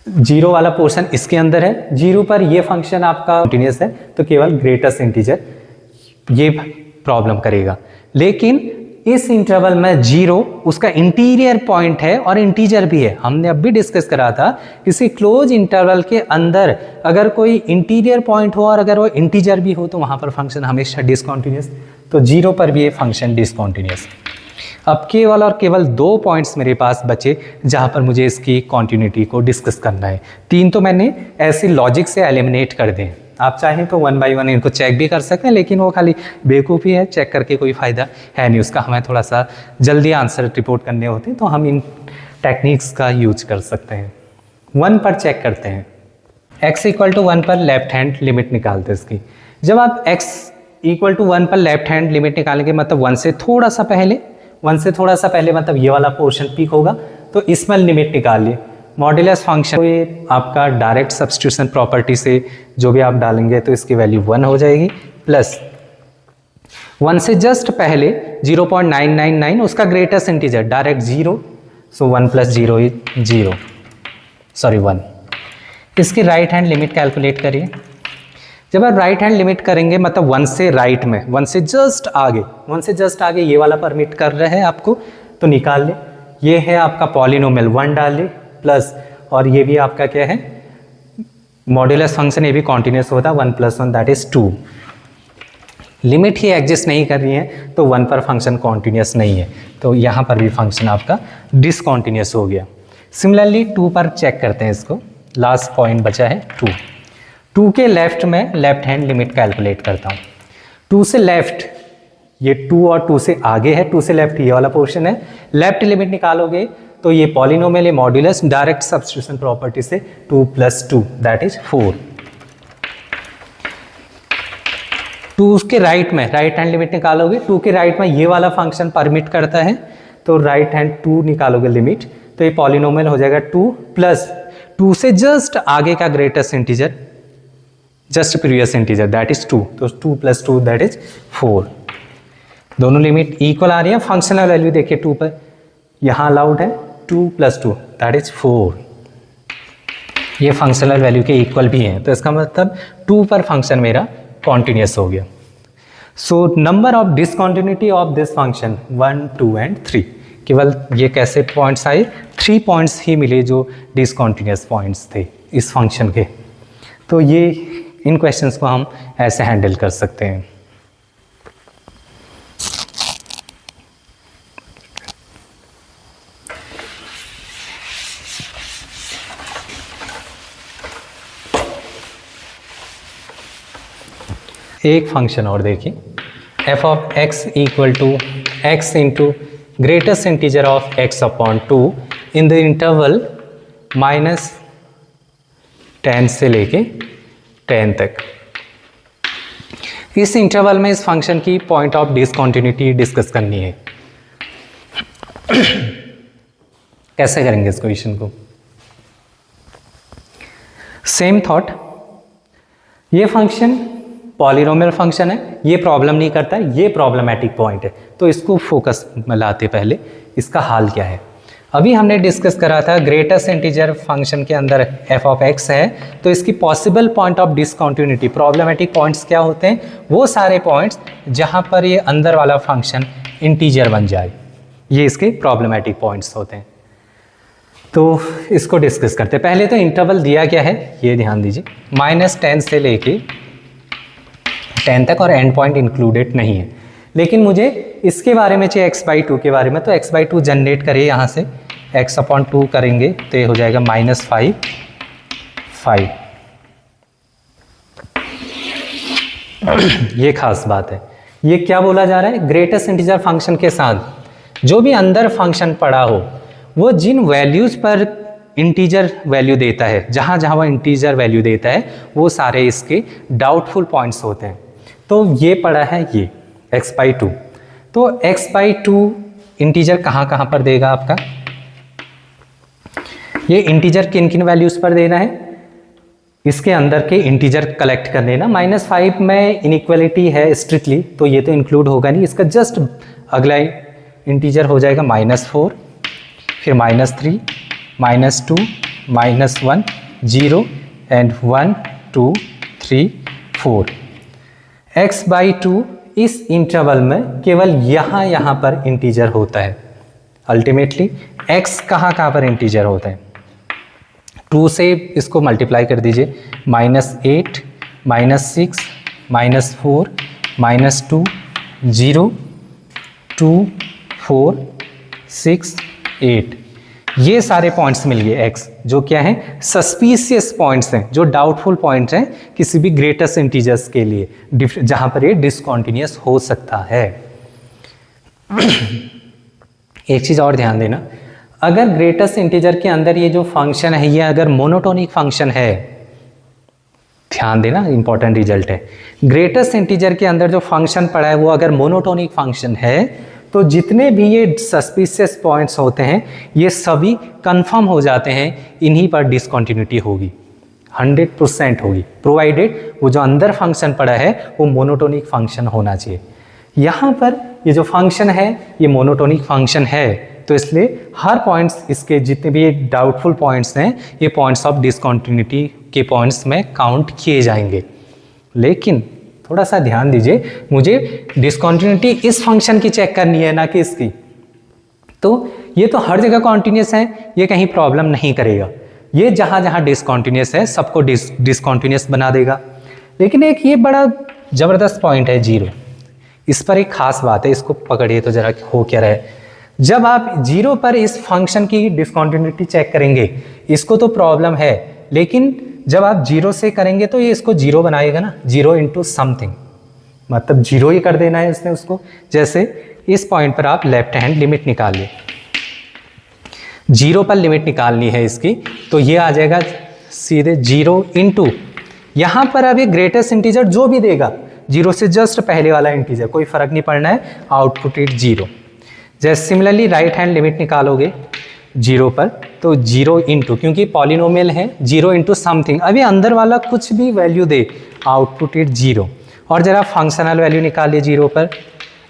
0 वाला पोर्शन इसके अंदर है, 0 पर ये फंक्शन आपका कॉन्टिन्यूस है, तो केवल ग्रेटेस्ट इंटीजर ये प्रॉब्लम करेगा। लेकिन इस इंटरवल में 0 उसका इंटीरियर पॉइंट है और इंटीजर भी है। हमने अब भी डिस्कस करा था, किसी क्लोज इंटरवल के अंदर अगर कोई इंटीरियर पॉइंट हो और अगर वो इंटीजर भी हो तो वहाँ पर फंक्शन हमेशा डिसकॉन्टिन्यूस, तो 0 पर भी ये फंक्शन डिसकॉन्टिन्यूस। अब केवल और केवल 2 पॉइंट्स मेरे पास बचे जहाँ पर मुझे इसकी कॉन्टिन्यूटी को डिस्कस करना है। 3 तो मैंने ऐसी लॉजिक से एलिमिनेट कर दें। आप चाहें तो 1 बाई 1 इनको चेक भी कर सकते हैं, लेकिन वो खाली बेवकूफ़ी है, चेक करके कोई फ़ायदा है नहीं उसका। हमें थोड़ा सा जल्दी आंसर रिपोर्ट करने होते हैं तो हम इन टेक्निक्स का यूज कर सकते हैं। 1 पर चेक करते हैं। x = 1 पर लेफ्ट हैंड लिमिट निकालते हैं इसकी। जब आप x = 1 पर लेफ्ट हैंड लिमिट निकालेंगे, मतलब 1 से थोड़ा सा पहले, 1 से थोड़ा सा पहले मतलब ये वाला पोर्शन पीक होगा, तो इसमें लिमिट निकालिए। मॉड्यूलस फंक्शन तो ये आपका डायरेक्ट सब्स्टिट्यूशन प्रॉपर्टी से जो भी आप डालेंगे तो इसकी वैल्यू 1 हो जाएगी, प्लस 1 से जस्ट पहले 0.999 उसका ग्रेटेस्ट इंटीजर डायरेक्ट 0, सो 1 + 0 = 0, सॉरी 1। इसकी राइट हैंड लिमिट कैलकुलेट करिए। जब आप राइट हैंड लिमिट करेंगे मतलब 1 से राइट में, 1 से जस्ट आगे, 1 से जस्ट आगे ये वाला परमिट कर रहे हैं आपको, तो निकाल ले। ये है आपका पॉलिनोमियल, 1 डाल ले, प्लस और ये भी आपका क्या है? मॉड्यूलस फंक्शन, ये भी कॉन्टिन्यूस होता है, 1 + 1 that is 2। Limit he exist नहीं कर रही है तो 1 पर फंक्शन कॉन्टिन्यूस नहीं है, तो यहाँ पर भी फंक्शन आपका डिसकॉन्टिन्यूस हो गया। सिमिलरली 2 पर चेक करते हैं इसको। लास्ट पॉइंट बचा है 2। 2 के लेफ्ट में लेफ्ट हैंड लिमिट कैलकुलेट करता हूँ। 2 से लेफ्ट, ये 2 और 2 से आगे है, 2 से लेफ्ट ये वाला पोर्शन है। लेफ्ट लिमिट निकालोगे तो ये पॉलिनोमियल है, मॉड्यूलस, डायरेक्ट सब्स्टिट्यूशन प्रॉपर्टी से 2 + 2 दैट इज 4। 2 के राइट में राइट हैंड लिमिट निकालोगे, 2 के राइट में ये वाला फंक्शन परमिट करता है, तो राइट हैंड 2 निकालोगे लिमिट, तो ये पॉलिनोमियल हो जाएगा 2 + 2 से जस्ट आगे का greatest integer, just previous integer that is 2, तो 2 + 2 दैट इज 4। दोनों लिमिट इक्वल आ रही है। फंक्शनल वैल्यू देखिए 2 पर यहाँ अलाउड है, 2 + 2 दैट इज 4। ये फंक्शनल वैल्यू के इक्वल भी हैं, तो इसका मतलब 2 पर फंक्शन मेरा कॉन्टिन्यूस हो गया। So number of discontinuity of this function 1, 2 and 3। केवल ये कैसे पॉइंट्स आए? 3 पॉइंट्स ही मिले जो डिसकॉन्टिन्यूस पॉइंट्स थे इस फंक्शन के। तो ये इन क्वेश्चंस को हम ऐसे हैंडल कर सकते हैं। एक फंक्शन और देखिए, f(x) = x into greatest integer of x/2 in the interval -10 से लेके 10 तक। इस इंटरवल में इस फंक्शन की पॉइंट ऑफ डिसकॉन्टिन्यूटी डिस्कस करनी है। कैसे करेंगे इस क्वेश्चन को? सेम थॉट, ये फंक्शन पॉलिनोमियल फंक्शन है, ये प्रॉब्लम नहीं करता है, ये प्रॉब्लमेटिक पॉइंट है, तो इसको फोकस में लाते पहले इसका हाल क्या है। अभी हमने डिस्कस करा था ग्रेटेस्ट इंटीजर फंक्शन के अंदर f ऑफ x है, तो इसकी possible point of discontinuity, problematic points क्या होते हैं, वो सारे पॉइंट्स जहाँ पर ये अंदर वाला फंक्शन इंटीजर बन जाए, ये इसके प्रॉब्लमेटिक पॉइंट्स होते हैं। तो इसको डिस्कस करते हैं। पहले तो इंटरवल दिया क्या है ये ध्यान दीजिए, -10 से लेके 10 तक, और एंड पॉइंट इंक्लूडेड नहीं है। लेकिन मुझे इसके बारे में चाहिए x/2 के बारे में, तो x/2 जनरेट करिए यहाँ से, x/2 करेंगे तो ये हो जाएगा -5, 5। ये खास बात है। ये क्या बोला जा रहा है, ग्रेटेस्ट इंटीजर फंक्शन के साथ जो भी अंदर फंक्शन पड़ा हो, वो जिन वैल्यूज़ पर इंटीजर वैल्यू देता है, जहाँ जहाँ वो इंटीजर वैल्यू देता है, वो सारे इसके डाउटफुल पॉइंट्स होते हैं। तो ये पड़ा है ये x/2, तो x/2 इंटीजर कहाँ कहाँ पर देगा आपका, ये इंटीजर किन किन वैल्यूज़ पर देना है, इसके अंदर के इंटीजर कलेक्ट कर लेना। -5 में इनइक्वालिटी है स्ट्रिक्टली, तो ये तो इंक्लूड होगा नहीं, इसका जस्ट अगला इंटीजर हो जाएगा -4, फिर -3, -2, -1, 0 एंड 1, 2, 3, 4। x/2 इस इंटरवल में केवल यहाँ पर इंटीजर होता है। अल्टीमेटली x कहाँ पर इंटीजर होता है, 2 से इसको मल्टीप्लाई कर दीजिए, -8, -6, -4, -2, 0, 2, 4, 6, 8, ये सारे पॉइंट्स मिल गए x, जो क्या है सस्पिशियस पॉइंट्स हैं, जो डाउटफुल पॉइंट्स हैं किसी भी ग्रेटेस्ट इंटीजर्स के लिए, जहां पर ये डिसकंटिन्यूअस हो सकता है। एक चीज और ध्यान देना, अगर ग्रेटेस्ट इंटीजर के अंदर ये जो फंक्शन है, ये अगर मोनोटोनिक फंक्शन है, ध्यान देना इंपॉर्टेंट रिजल्ट है, ग्रेटेस्ट इंटीजर के अंदर जो फंक्शन पड़ा है वो अगर मोनोटोनिक फंक्शन है, तो जितने भी ये सस्पिशियस पॉइंट्स होते हैं ये सभी कंफर्म हो जाते हैं, इन्हीं पर डिसकंटिन्यूटी होगी, 100% होगी, प्रोवाइडेड वो जो अंदर फंक्शन पड़ा है वो मोनोटोनिक फंक्शन होना चाहिए। यहाँ पर ये जो फंक्शन है ये मोनोटोनिक फंक्शन है, तो इसलिए हर पॉइंट्स, इसके जितने भी डाउटफुल पॉइंट्स हैं, ये पॉइंट्स ऑफ डिसकंटिन्यूटी के पॉइंट्स में काउंट किए जाएंगे। लेकिन थोड़ा सा ध्यान दीजिए, मुझे डिसकंटिन्यूटी इस फंक्शन की चेक करनी है, ना कि इसकी। तो ये तो हर जगह कॉन्टिन्यूस है, ये कहीं प्रॉब्लम नहीं करेगा, ये जहाँ जहाँ डिसकंटिन्यूस है सबको डिसकंटिन्यूस बना देगा। लेकिन एक ये बड़ा ज़बरदस्त पॉइंट है 0, इस पर एक खास बात है, इसको पकड़िए तो जरा हो क्या रहा है। जब आप 0 पर इस फंक्शन की डिसकंटिन्यूटी चेक करेंगे, इसको तो प्रॉब्लम है, लेकिन जब आप 0 से करेंगे तो ये इसको 0 बनाएगा ना, 0 इंटू समथिंग, मतलब 0 ही कर देना है इसने उसको। जैसे इस पॉइंट पर आप लेफ्ट हैंड लिमिट निकालिए, 0 पर लिमिट निकालनी है इसकी, तो ये आ जाएगा सीधे 0 इंटू, यहाँ पर अब ये ग्रेटेस्ट इंटीजर जो भी देगा, 0 से जस्ट पहले वाला इंटीजर, कोई फर्क नहीं पड़ना है, आउटपुट इट 0। जैसे सिमिलरली राइट हैंड लिमिट निकालोगे 0 पर, तो 0 इंटू, क्योंकि पॉलिनोमियल है, 0 इंटू समथिंग, अभी अंदर वाला कुछ भी वैल्यू दे, आउटपुट इट 0। और जरा फंक्शनल वैल्यू निकालिए 0 पर,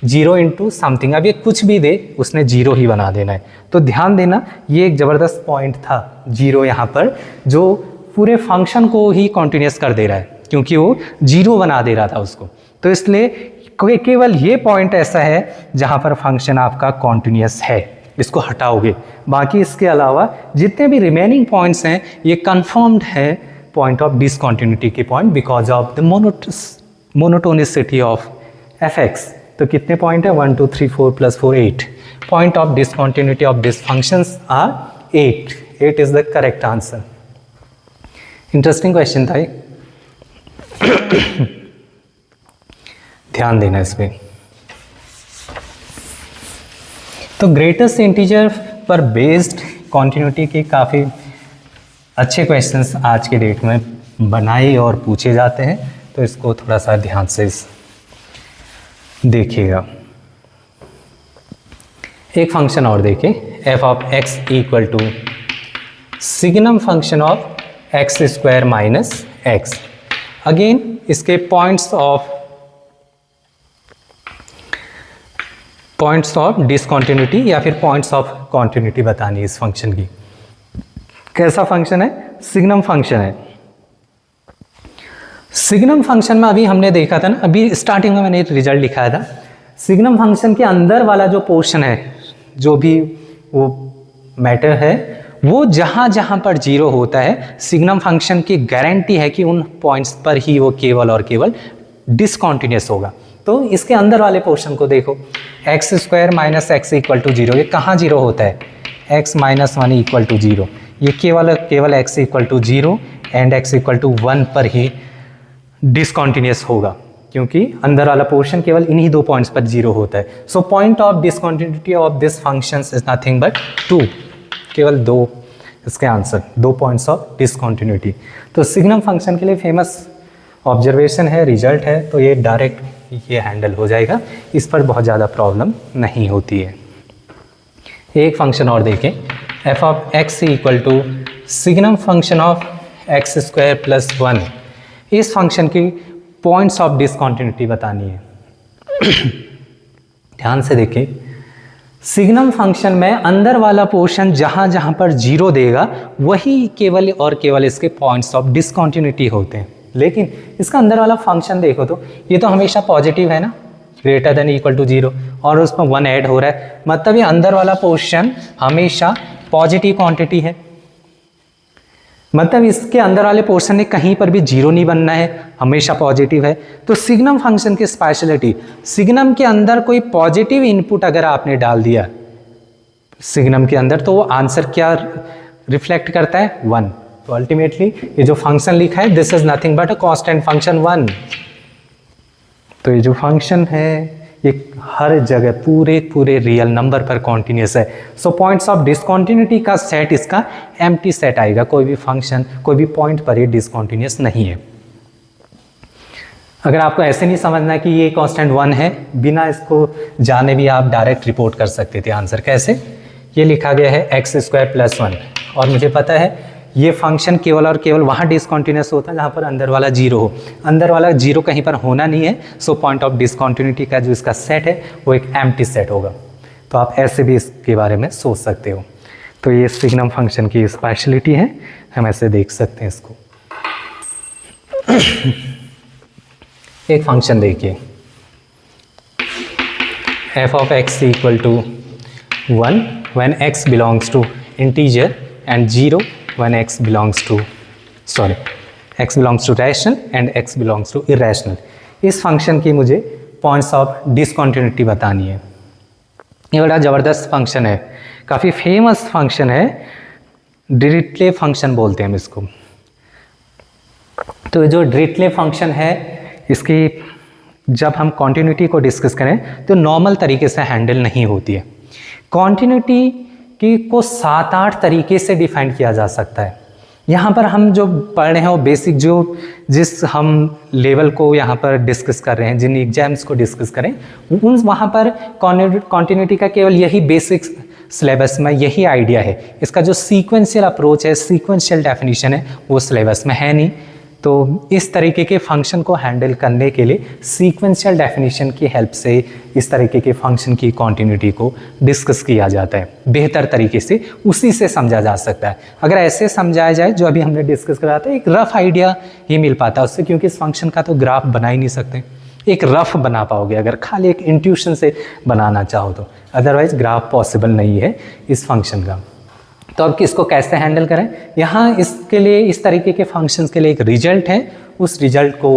0 इंटू समथिंग, अब ये कुछ भी दे उसने 0 ही बना देना है। तो ध्यान देना, ये एक ज़बरदस्त पॉइंट था 0 यहाँ पर, जो पूरे फंक्शन को ही कॉन्टिन्यूस कर दे रहा है, क्योंकि वो 0 बना दे रहा था उसको। तो इसलिए केवल ये पॉइंट ऐसा है जहाँ पर फंक्शन आपका कॉन्टिन्यूस है, इसको हटाओगे, बाकी इसके अलावा जितने भी रिमेनिंग पॉइंट्स हैं ये कंफर्म्ड है पॉइंट ऑफ डिसकंटिन्यूटी के point, because of the monotonicity of fx। तो कितने पॉइंट है, 1 2 3 4 + 4 8, point of discontinuity of this functions are 8 is the correct answer. Interesting question था ये, ध्यान देना इस पे। तो ग्रेटेस्ट इंटीजर पर बेस्ड कॉन्टिन्यूटी के काफ़ी अच्छे क्वेश्चंस आज के डेट में बनाए और पूछे जाते हैं, तो इसको थोड़ा सा ध्यान से देखिएगा। एक फंक्शन और देखिए, f of x equal to signum function of X square minus X. Again इसके पॉइंट्स ऑफ डिसकंटिन्यूटी या फिर पॉइंट्स ऑफ कॉन्टिन्यूटी बतानी है इस फंक्शन की। कैसा फंक्शन है? सिग्नम फंक्शन है। सिग्नम फंक्शन में अभी हमने देखा था ना, अभी स्टार्टिंग में मैंने रिजल्ट लिखाया था। सिग्नम फंक्शन के अंदर वाला जो पोर्शन है, जो भी वो मैटर है, वो जहाँ जहाँ पर जीरो होता है, सिग्नम फंक्शन की गारंटी है कि उन पॉइंट्स पर ही वो केवल और केवल डिसकंटिन्यूअस होगा। तो इसके अंदर वाले पोर्शन को देखो, X square minus X equal to zero, ये कहाँ जीरो होता है? X minus one equal to zero, ये केवल X equal to zero and X equal to one पर ही डिसकंटिन्यूअस होगा, क्योंकि अंदर वाला पोर्शन केवल इन्हीं दो पॉइंट्स पर जीरो होता है। So point of discontinuity of this functions is nothing but two, केवल दो, इसके आंसर दो पॉइंट्स ऑफ डिसकंटिन्यूटी। तो सिग्नम फंक्शन के लिए फेमस ऑब्जर्वेशन है, रिजल्ट है, तो ये डायरेक्ट ये हैंडल हो जाएगा, इस पर बहुत ज़्यादा प्रॉब्लम नहीं होती है। एक फंक्शन और देखें, F of X equal to signum function of X square plus one. इस फंक्शन की पॉइंट्स ऑफ डिसकंटिन्यूटी बतानी है। ध्यान से देखें, सिग्नम फंक्शन में अंदर वाला पोर्शन जहाँ जहाँ पर जीरो देगा वही केवल और केवल इसके पॉइंट्स ऑफ डिसकंटिन्यूटी होते हैं। लेकिन इसका अंदर वाला फंक्शन देखो तो ये तो हमेशा पॉजिटिव है ना, greater than equal to zero, और उसमें वन ऐड हो रहा है, मतलब ये अंदर वाला पोर्शन हमेशा पॉजिटिव क्वांटिटी है। मतलब इसके अंदर वाले पोर्शन ने कहीं पर भी जीरो नहीं बनना है, हमेशा पॉजिटिव है। तो सिग्नम फंक्शन की स्पेशलिटी, सिग्नम के अंदर कोई पॉजिटिव इनपुट अगर आपने डाल दिया सिग्नम के अंदर, तो वो आंसर क्या रिफ्लेक्ट करता है? वन। तो अल्टीमेटली ये जो फंक्शन लिखा है, this is nothing but a constant function one. तो ये जो फंक्शन है ये हर जगह पूरे रियल नंबर पर कॉन्टिन्यूस है। सो पॉइंट्स ऑफ डिसकंटिन्यूटी का सेट इसका एम्प्टी सेट आएगा, कोई भी फंक्शन कोई भी पॉइंट पर ये डिसकंटिन्यूस नहीं है। अगर आपको ऐसे नहीं समझना कि ये कांस्टेंट वन है, बिना इसको जाने भी आप डायरेक्ट रिपोर्ट कर सकते थे आंसर। कैसे? ये लिखा गया है एक्स स्क्वायर प्लस वन, और मुझे पता है ये फंक्शन केवल और केवल वहाँ डिसकंटिन्यूस होता है जहाँ पर अंदर वाला जीरो हो। अंदर वाला जीरो कहीं पर होना नहीं है, सो पॉइंट ऑफ डिसकंटिन्यूटी का जो इसका सेट है वो एक एम्प्टी सेट होगा। तो आप ऐसे भी इसके बारे में सोच सकते हो। तो ये सिग्नम फंक्शन की स्पेशलिटी है, हम ऐसे देख सकते हैं इसको। एक फंक्शन देखिए, F of X equal to one when X belongs to integer and zero when x belongs to rational and x belongs to irrational। इस फंक्शन की मुझे पॉइंट्स ऑफ डिसकंटिन्यूटी बतानी है। ये बड़ा ज़बरदस्त फंक्शन है, काफ़ी फेमस फंक्शन है, डिरिचले फंक्शन बोलते हैं हम इसको। तो जो डिरिचले फंक्शन है, इसकी जब हम कॉन्टिन्यूटी को डिस्कस करें तो नॉर्मल तरीके से हैंडल नहीं होती है। कॉन्टिन्यूटी को 7-8 तरीके से डिफाइन किया जा सकता है। यहाँ पर हम जो पढ़ रहे हैं वो बेसिक, जो जिस हम लेवल को यहाँ पर डिस्कस कर रहे हैं, जिन एग्जाम्स को डिस्कस करें, उन वहाँ पर कॉन्टिन्यूटी का केवल यही बेसिक सिलेबस में यही आइडिया है। इसका जो सीक्वेंशियल अप्रोच है, सीक्वेंशियल डेफिनेशन है, वो सिलेबस में है नहीं। तो इस तरीके के फंक्शन को हैंडल करने के लिए सीक्वेंशियल डेफिनेशन की हेल्प से इस तरीके के फंक्शन की कॉन्टिन्यूटी को डिस्कस किया जाता है बेहतर तरीके से, उसी से समझा जा सकता है। अगर ऐसे समझाया जाए जो अभी हमने डिस्कस करा था, एक रफ आइडिया ही मिल पाता है उससे, क्योंकि इस फंक्शन का तो ग्राफ बना ही नहीं सकते। एक रफ बना पाओगे अगर खाली एक इंट्यूशन से बनाना चाहो तो, अदरवाइज ग्राफ पॉसिबल नहीं है इस फंक्शन का। तो अब किसको कैसे हैंडल करें? यहाँ इसके लिए, इस तरीके के फंक्शंस के लिए एक रिजल्ट है, उस रिजल्ट को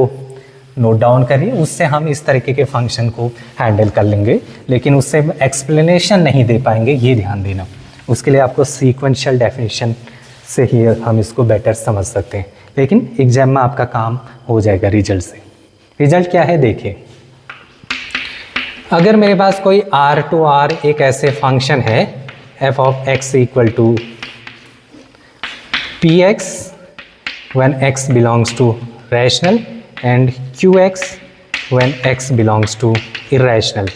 नोट डाउन करिए, उससे हम इस तरीके के फंक्शन को हैंडल कर लेंगे, लेकिन उससे एक्सप्लेनेशन नहीं दे पाएंगे, ये ध्यान देना। उसके लिए आपको सीक्वेंशियल डेफिनेशन से ही हम इसको बेटर समझ सकते हैं, लेकिन एग्जाम में आपका काम हो जाएगा रिजल्ट से। रिजल्ट क्या है देखिए, अगर मेरे पास कोई R टू R एक ऐसे फंक्शन है, f of x equal to px when x belongs to rational and qx when x belongs to irrational,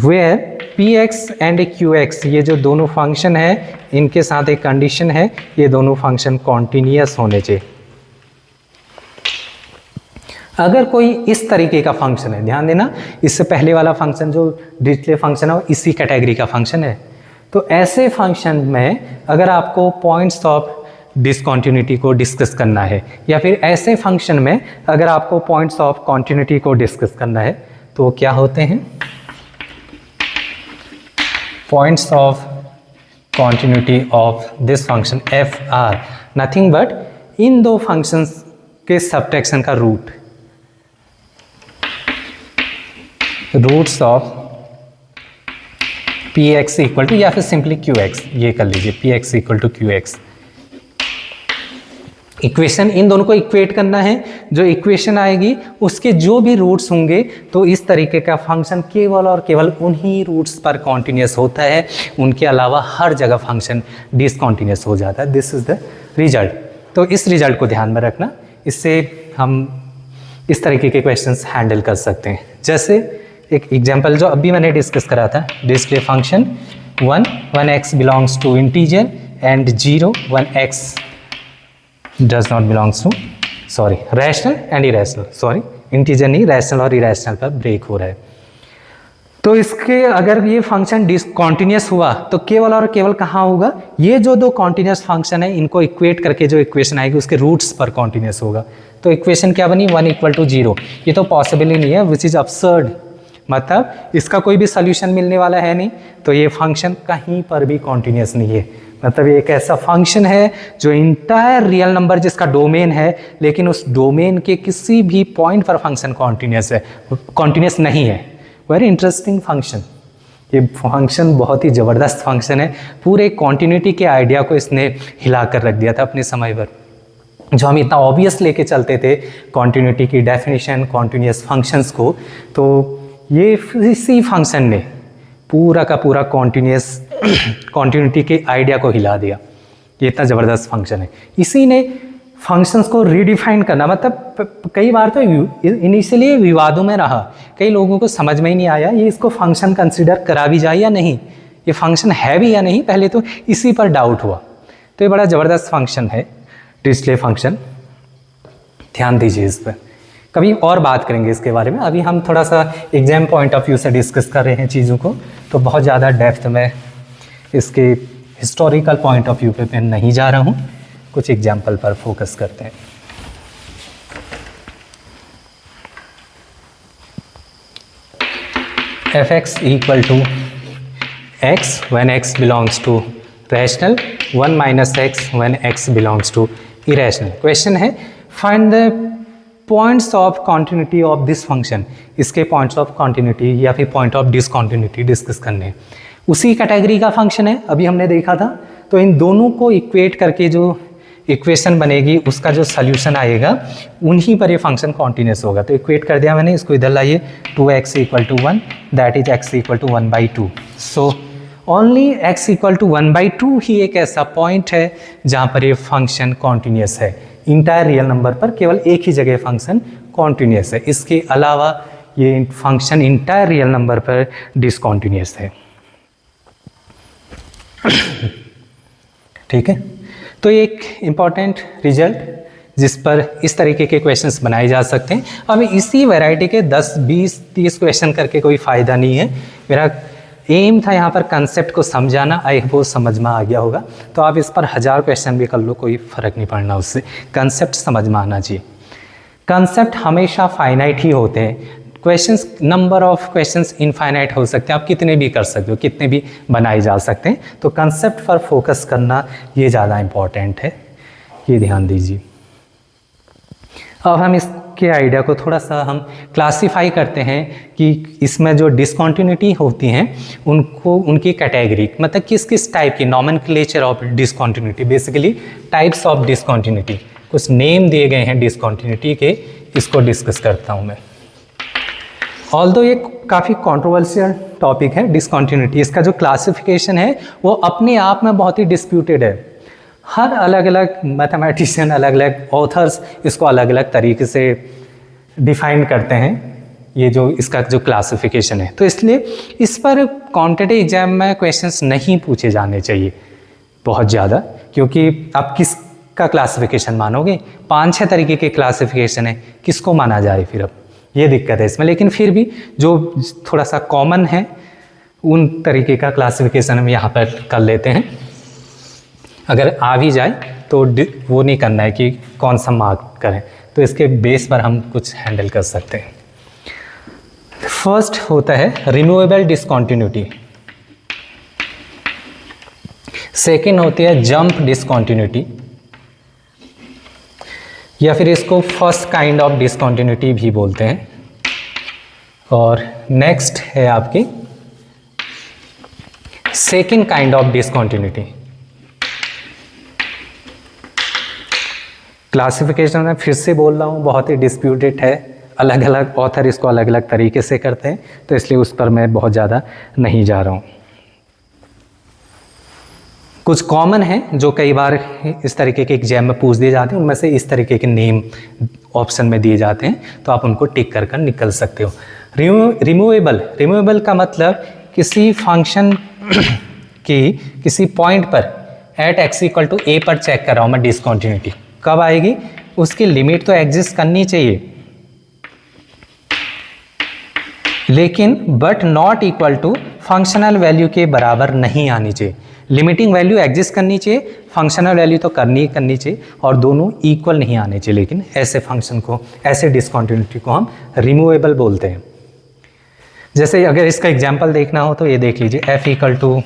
where px and qx ये जो दोनों फंक्शन है इनके साथ एक कंडीशन है, ये दोनों फंक्शन कॉन्टिन्यूअस होने चाहिए। अगर कोई इस तरीके का फंक्शन है, ध्यान देना इससे पहले वाला फंक्शन जो डिरिचलेट फंक्शन है वो इसी कैटेगरी का फंक्शन है, तो ऐसे फंक्शन में अगर आपको पॉइंट्स ऑफ डिसकॉन्टिन्यूटी को डिस्कस करना है, या फिर ऐसे फंक्शन में अगर आपको पॉइंट्स ऑफ कॉन्टिन्यूटी को डिस्कस करना है, तो वो क्या होते हैं? Points of continuity of this function F are nothing but इन दो फंक्शंस के सबट्रैक्शन का roots of P X equal to, या फिर सिंपली क्यू एक्स, ये कर लीजिए, P X equal to Q X. Equation इन दोनों को इक्वेट करना है, जो इक्वेशन आएगी उसके जो भी रूट्स होंगे तो इस तरीके का फंक्शन केवल और केवल उन्हीं रूट्स पर कॉन्टिन्यूस होता है, उनके अलावा हर जगह फंक्शन डिसकॉन्टिन्यूस हो जाता है। This is the result. तो इस रिजल्ट को ध्यान में रखना, इससे हम इस तरीके के क्वेश्चंस हैंडल कर सकते हैं। जैसे एक एग्जांपल जो अभी मैंने डिस्कस करा था, display function 1 x belongs to integer and 0 1 x does not belongs to, sorry, rational and irrational, sorry integer नहीं, रैशनल और इरेशनल पर ब्रेक हो रहा है। तो इसके अगर ये फंक्शन डिसकॉन्टिन्यूस हुआ तो केवल और केवल कहाँ होगा? ये जो दो कॉन्टिन्यूस फंक्शन है इनको इक्वेट करके जो इक्वेशन आएगी उसके रूट्स पर कॉन्टिन्यूस होगा। तो इक्वेशन क्या बनी? 1 = 0। ये तो पॉसिबल ही नहीं है, विच इज़ absurd, मतलब इसका कोई भी सोल्यूशन मिलने वाला है नहीं, तो ये फंक्शन कहीं पर भी कॉन्टिन्यूस नहीं है। मतलब ये एक ऐसा फंक्शन है जो इंटायर रियल नंबर जिसका डोमेन है, लेकिन उस डोमेन के किसी भी पॉइंट पर फंक्शन कॉन्टिन्यूस है, कॉन्टिन्यूस नहीं है। वेरी इंटरेस्टिंग फंक्शन, ये फंक्शन बहुत ही ज़बरदस्त फंक्शन है, पूरे कॉन्टिन्यूटी के आइडिया को इसने हिला कर रख दिया था अपने समय पर। जो हम इतना ऑब्वियस लेके चलते थे कॉन्टिन्यूटी की डेफिनेशन, कॉन्टिन्यूस फंक्शंस को, तो ये इसी फंक्शन ने पूरा का पूरा कॉन्टिन्यूटी के आइडिया को हिला दिया। ये इतना ज़बरदस्त फंक्शन है। इसी ने फंक्शंस को रीडिफाइन करना, मतलब कई बार तो इनिशियली विवादों में रहा, कई लोगों को समझ में ही नहीं आया ये इसको फंक्शन कंसिडर करा भी जाए या नहीं, ये फंक्शन है भी या नहीं, पहले तो इसी पर डाउट हुआ। तो ये बड़ा ज़बरदस्त फंक्शन है डिरिचलेट फंक्शन, ध्यान दीजिए इस पर। कभी और बात करेंगे इसके बारे में, अभी हम थोड़ा सा एग्जाम पॉइंट ऑफ व्यू से डिस्कस कर रहे हैं चीज़ों को, तो बहुत ज़्यादा डेप्थ में इसके हिस्टोरिकल पॉइंट ऑफ व्यू पे मैं नहीं जा रहा हूँ, कुछ एग्जाम्पल पर फोकस करते हैं। f(x) = x when x belongs to rational, 1 - x when x belongs to irrational। Question है find the points of continuity of this function. इसके पॉइंट्स ऑफ कॉन्टिन्यूटी या फिर पॉइंट ऑफ डिसकॉन्टिन्यूटी डिस्कस करने हैं। उसी कैटेगरी का फंक्शन है, अभी हमने देखा था। तो इन दोनों को इक्वेट करके जो इक्वेशन बनेगी उसका जो सोल्यूशन आएगा उन्हीं पर ये फंक्शन कॉन्टिन्यूस होगा। तो इक्वेट कर दिया मैंने, इसको इधर लाइए, 2x = 1, that is x = 1/2। So only x = 1/2 ही एक ऐसा पॉइंट है जहाँ पर ये फंक्शन कॉन्टिन्यूस है। इंटायर रियल नंबर पर केवल एक ही जगह फंक्शन कॉन्टिन्यूस है, इसके अलावा ये फंक्शन इंटायर रियल नंबर पर डिसकॉन्टिन्यूस है। ठीक है, तो एक इम्पॉर्टेंट रिजल्ट जिस पर इस तरीके के क्वेश्चंस बनाए जा सकते हैं। अब इसी वैरायटी के 10, 20, 30 क्वेश्चन करके कोई फ़ायदा नहीं है। मेरा एम था यहाँ पर कंसेप्ट को समझाना, आई वो समझ में आ गया होगा। तो आप इस पर 1000 क्वेश्चन भी कर लो, कोई फ़र्क नहीं पड़ना उससे, कंसेप्ट समझ में आना चाहिए। कंसेप्ट हमेशा फाइनाइट ही होते हैं, questions, number of questions infinite हो सकते हैं, आप कितने भी कर सकते हो, कितने भी बनाए जा सकते हैं। तो कंसेप्ट पर फोकस करना ये ज़्यादा इम्पॉर्टेंट है, ये ध्यान दीजिए। अब हम इसके आइडिया को थोड़ा सा हम क्लासीफाई करते हैं कि इसमें जो डिसकॉन्टिन्यूटी होती हैं उनको, उनकी कैटेगरी, मतलब किस किस टाइप की, nomenclature of discontinuity, basically types of discontinuity, कुछ नेम दिए गए हैं डिसकॉन्टिन्यूटी के, इसको डिस्कस करता हूँ मैं। ऑल्दो ये काफ़ी कंट्रोवर्शियल टॉपिक है डिसकॉन्टिन्यूटी, इसका जो क्लासिफिकेशन है वो अपने आप में बहुत ही डिस्प्यूटेड है। हर अलग अलग मैथमेटिशियन, अलग अलग ऑथर्स इसको अलग अलग तरीके से डिफाइन करते हैं, ये जो इसका जो क्लासिफिकेशन है। तो इसलिए इस पर कॉम्पिटिटिव एग्जाम में क्वेश्चंस नहीं पूछे जाने चाहिए, बहुत ज़्यादा, क्योंकि आप किसका क्लासिफिकेशन मानोगे, 5-6 तरीके के क्लासिफिकेशन है, किसको माना जाए फिर, अब ये दिक्कत है इसमें। लेकिन फिर भी जो थोड़ा सा कॉमन है उन तरीके का क्लासिफिकेशन हम यहाँ पर कर लेते हैं। अगर आ भी जाए तो वो नहीं करना है कि कौन सा मार्क करें, तो इसके बेस पर हम कुछ हैंडल कर सकते हैं। फर्स्ट होता है रिमूवेबल डिसकंटिन्यूटी, सेकेंड होती है जंप डिसकंटिन्यूटी, या फिर इसको फर्स्ट काइंड ऑफ डिसकंटिन्यूटी भी बोलते हैं। और नेक्स्ट है आपकी second kind of discontinuity. Classification में फिर से बोल रहा हूँ बहुत ही डिस्प्यूटेड है, अलग अलग ऑथर इसको अलग अलग तरीके से करते हैं, तो इसलिए उस पर मैं बहुत ज़्यादा नहीं जा रहा हूँ। कुछ कॉमन है जो कई बार इस तरीके के एग्जाम में पूछ दिए जाते हैं, उनमें से इस तरीके के नेम ऑप्शन में दिए जाते हैं, तो आप उनको टिक कर निकल सकते हो। रिमूवेबल का मतलब किसी फंक्शन की किसी पॉइंट पर एट x = a पर चेक कर रहा हूँ मैं डिसकंटिन्यूटी, कब आएगी, उसकी लिमिट तो एग्जिस्ट करनी चाहिए, लेकिन but not equal to functional value के बराबर नहीं आनी चाहिए। लिमिटिंग वैल्यू एग्जिस्ट करनी चाहिए, फंक्शनल वैल्यू तो करनी चाहिए, और दोनों इक्वल नहीं आने चाहिए। लेकिन ऐसे फंक्शन को, ऐसे डिसकंटिन्यूटी को हम रिमूवेबल बोलते हैं। जैसे अगर इसका एग्जांपल देखना हो तो ये देख लीजिए, f =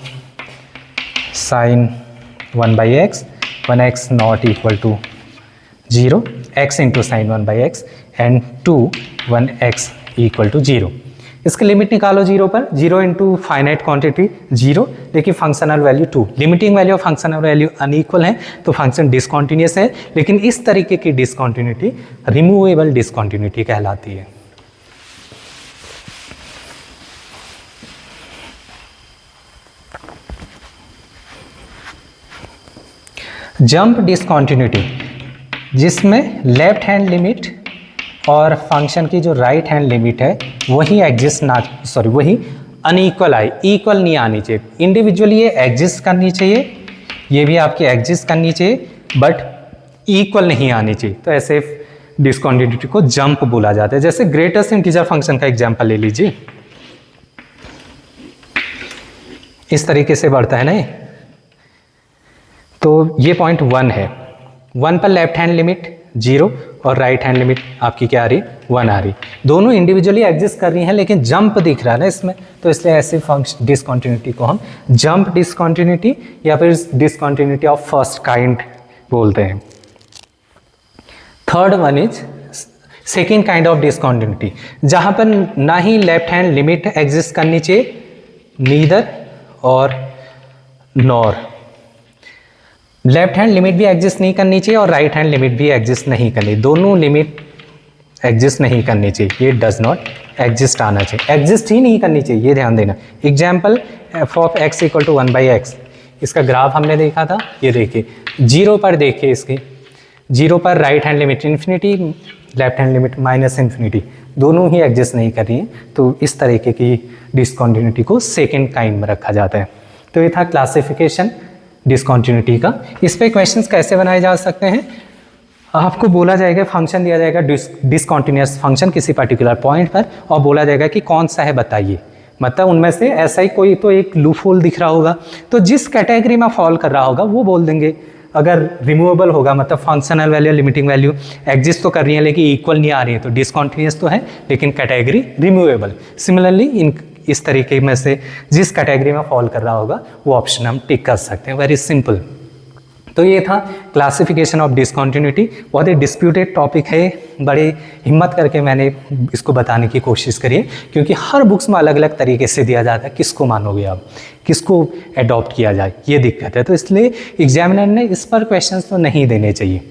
sin 1/x, 1x not equal to 0, x into sin 1/x and 2, 1x equal to 0। इसकी लिमिट निकालो 0 पर, 0 इंटू फाइनाइट क्वांटिटी 0, देखिए फंक्शनल वैल्यू 2, लिमिटिंग वैल्यू और फंक्शनल वैल्यू अनइक्वल है, तो फंक्शन डिसकंटिन्यूअस है। लेकिन इस तरीके की डिसकंटिन्यूटी रिमूवेबल डिसकंटिन्यूटी कहलाती है। जंप डिसकंटिन्यूटी, जिसमें लेफ्ट हैंड लिमिट और फंक्शन की जो राइट हैंड लिमिट है वही अनइक्वल आए, इक्वल नहीं आनी चाहिए। इंडिविजुअली ये एग्जिस्ट करनी चाहिए, ये भी आपकी एग्जिस्ट करनी चाहिए, बट इक्वल नहीं आनी चाहिए, तो ऐसे डिसकंटिन्यूटी को जंप बोला जाता है। जैसे ग्रेटेस्ट इंटीजर फंक्शन का एग्जांपल ले लीजिए, इस तरीके से बढ़ता है ना ये, तो ये पॉइंट 1 है, 1 पर लेफ्ट हैंड लिमिट 0 और राइट हैंड लिमिट आपकी क्या आ रही, 1 आ रही, दोनों इंडिविजुअली एग्जिस्ट कर रही हैं, लेकिन जंप दिख रहा है ना इसमें, तो इसलिए ऐसे फंक्शन डिसकंटिन्यूटी को हम जंप डिसकंटिन्यूटी या फिर डिसकंटिन्यूटी ऑफ फर्स्ट काइंड बोलते हैं। Third one is second kind of discontinuity, जहां पर ना ही लेफ्ट हैंड लिमिट एग्जिस्ट करनी चाहिए, नीदर और नॉर, लेफ्ट हैंड लिमिट भी एग्जिस्ट नहीं करनी चाहिए और राइट हैंड लिमिट भी एग्जिस्ट नहीं करनी, दोनों लिमिट एग्जिस्ट नहीं करनी चाहिए, ये डज नॉट एग्जिस्ट आना चाहिए, एग्जिस्ट ही नहीं करनी चाहिए, ये ध्यान देना। Example f of x = 1/x, इसका ग्राफ हमने देखा था, ये देखिए 0 पर, देखिए इसकी 0 पर right hand limit infinity, left hand limit -∞, दोनों ही एग्जिस्ट नहीं कर रही हैं, तो इस तरीके की डिसकंटिन्यूटी को सेकेंड काइंड में रखा जाता है। तो ये था क्लासिफिकेशन डिसकंटिन्यूटी का। इस पे क्वेश्चंस कैसे बनाए जा सकते हैं, आपको बोला जाएगा, फंक्शन दिया जाएगा डिसकंटिन्यूअस फंक्शन किसी पर्टिकुलर पॉइंट पर, और बोला जाएगा कि कौन सा है बताइए, मतलब उनमें से ऐसा ही कोई तो एक लूप होल दिख रहा होगा, तो जिस कैटेगरी में फॉल कर रहा होगा वो बोल देंगे। अगर रिमूवेबल होगा मतलब functional value limiting value exist तो कर रही है लेकिन इक्वल नहीं आ रही है, तो डिसकंटिन्यूअस तो है लेकिन कैटेगरी रिमूवेबल। सिमिलरली इस तरीके में से जिस कैटेगरी में फॉल कर रहा होगा वो ऑप्शन हम टिक कर सकते हैं, वेरी सिंपल। तो ये था क्लासिफिकेशन ऑफ डिसकंटिन्यूटी, बहुत ही डिस्प्यूटेड टॉपिक है, बड़े हिम्मत करके मैंने इसको बताने की कोशिश करी है, क्योंकि हर बुक्स में अलग अलग तरीके से दिया जाता है, किसको मानोगे आप, किसको एडॉप्ट किया जाए, ये दिक्कत है। तो इसलिए एग्जामिनर ने इस पर क्वेश्चन तो नहीं देने चाहिए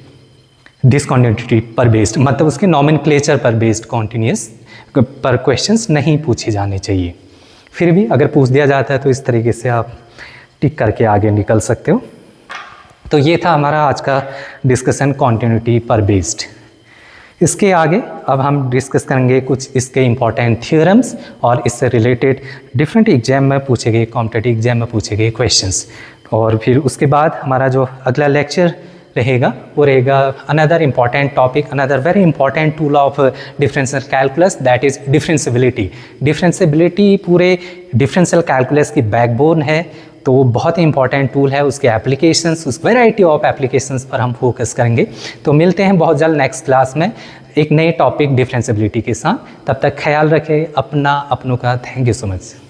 डिसकंटिन्यूटी पर बेस्ड, मतलब उसके नॉमेनक्लेचर पर बेस्ड कॉन्टिन्यूस पर क्वेश्चंस नहीं पूछे जाने चाहिए। फिर भी अगर पूछ दिया जाता है तो इस तरीके से आप टिक करके आगे निकल सकते हो। तो ये था हमारा आज का डिस्कशन कॉन्टिन्यूटी पर बेस्ड। इसके आगे अब हम डिस्कस करेंगे कुछ इसके इम्पॉर्टेंट थ्योरम्स और इससे रिलेटेड डिफरेंट एग्जाम में पूछे गए, कॉम्पिटिटिव एग्जाम में पूछे गए क्वेश्चंस। और फिर उसके बाद हमारा जो अगला लेक्चर रहेगा वो रहेगा another important topic, another very important tool of differential calculus, that is differentiability. Differentiability पूरे डिफरेंशियल कैलकुलस की बैकबोन है, तो वो बहुत ही इंपॉर्टेंट टूल है। उसके एप्लीकेशंस, उस वैरायटी ऑफ एप्लीकेशंस पर हम फोकस करेंगे। तो मिलते हैं बहुत जल्द नेक्स्ट क्लास में एक नए टॉपिक डिफरेंशियबिलिटी के साथ। तब तक ख्याल रखें अपना, अपनों का। Thank you so much.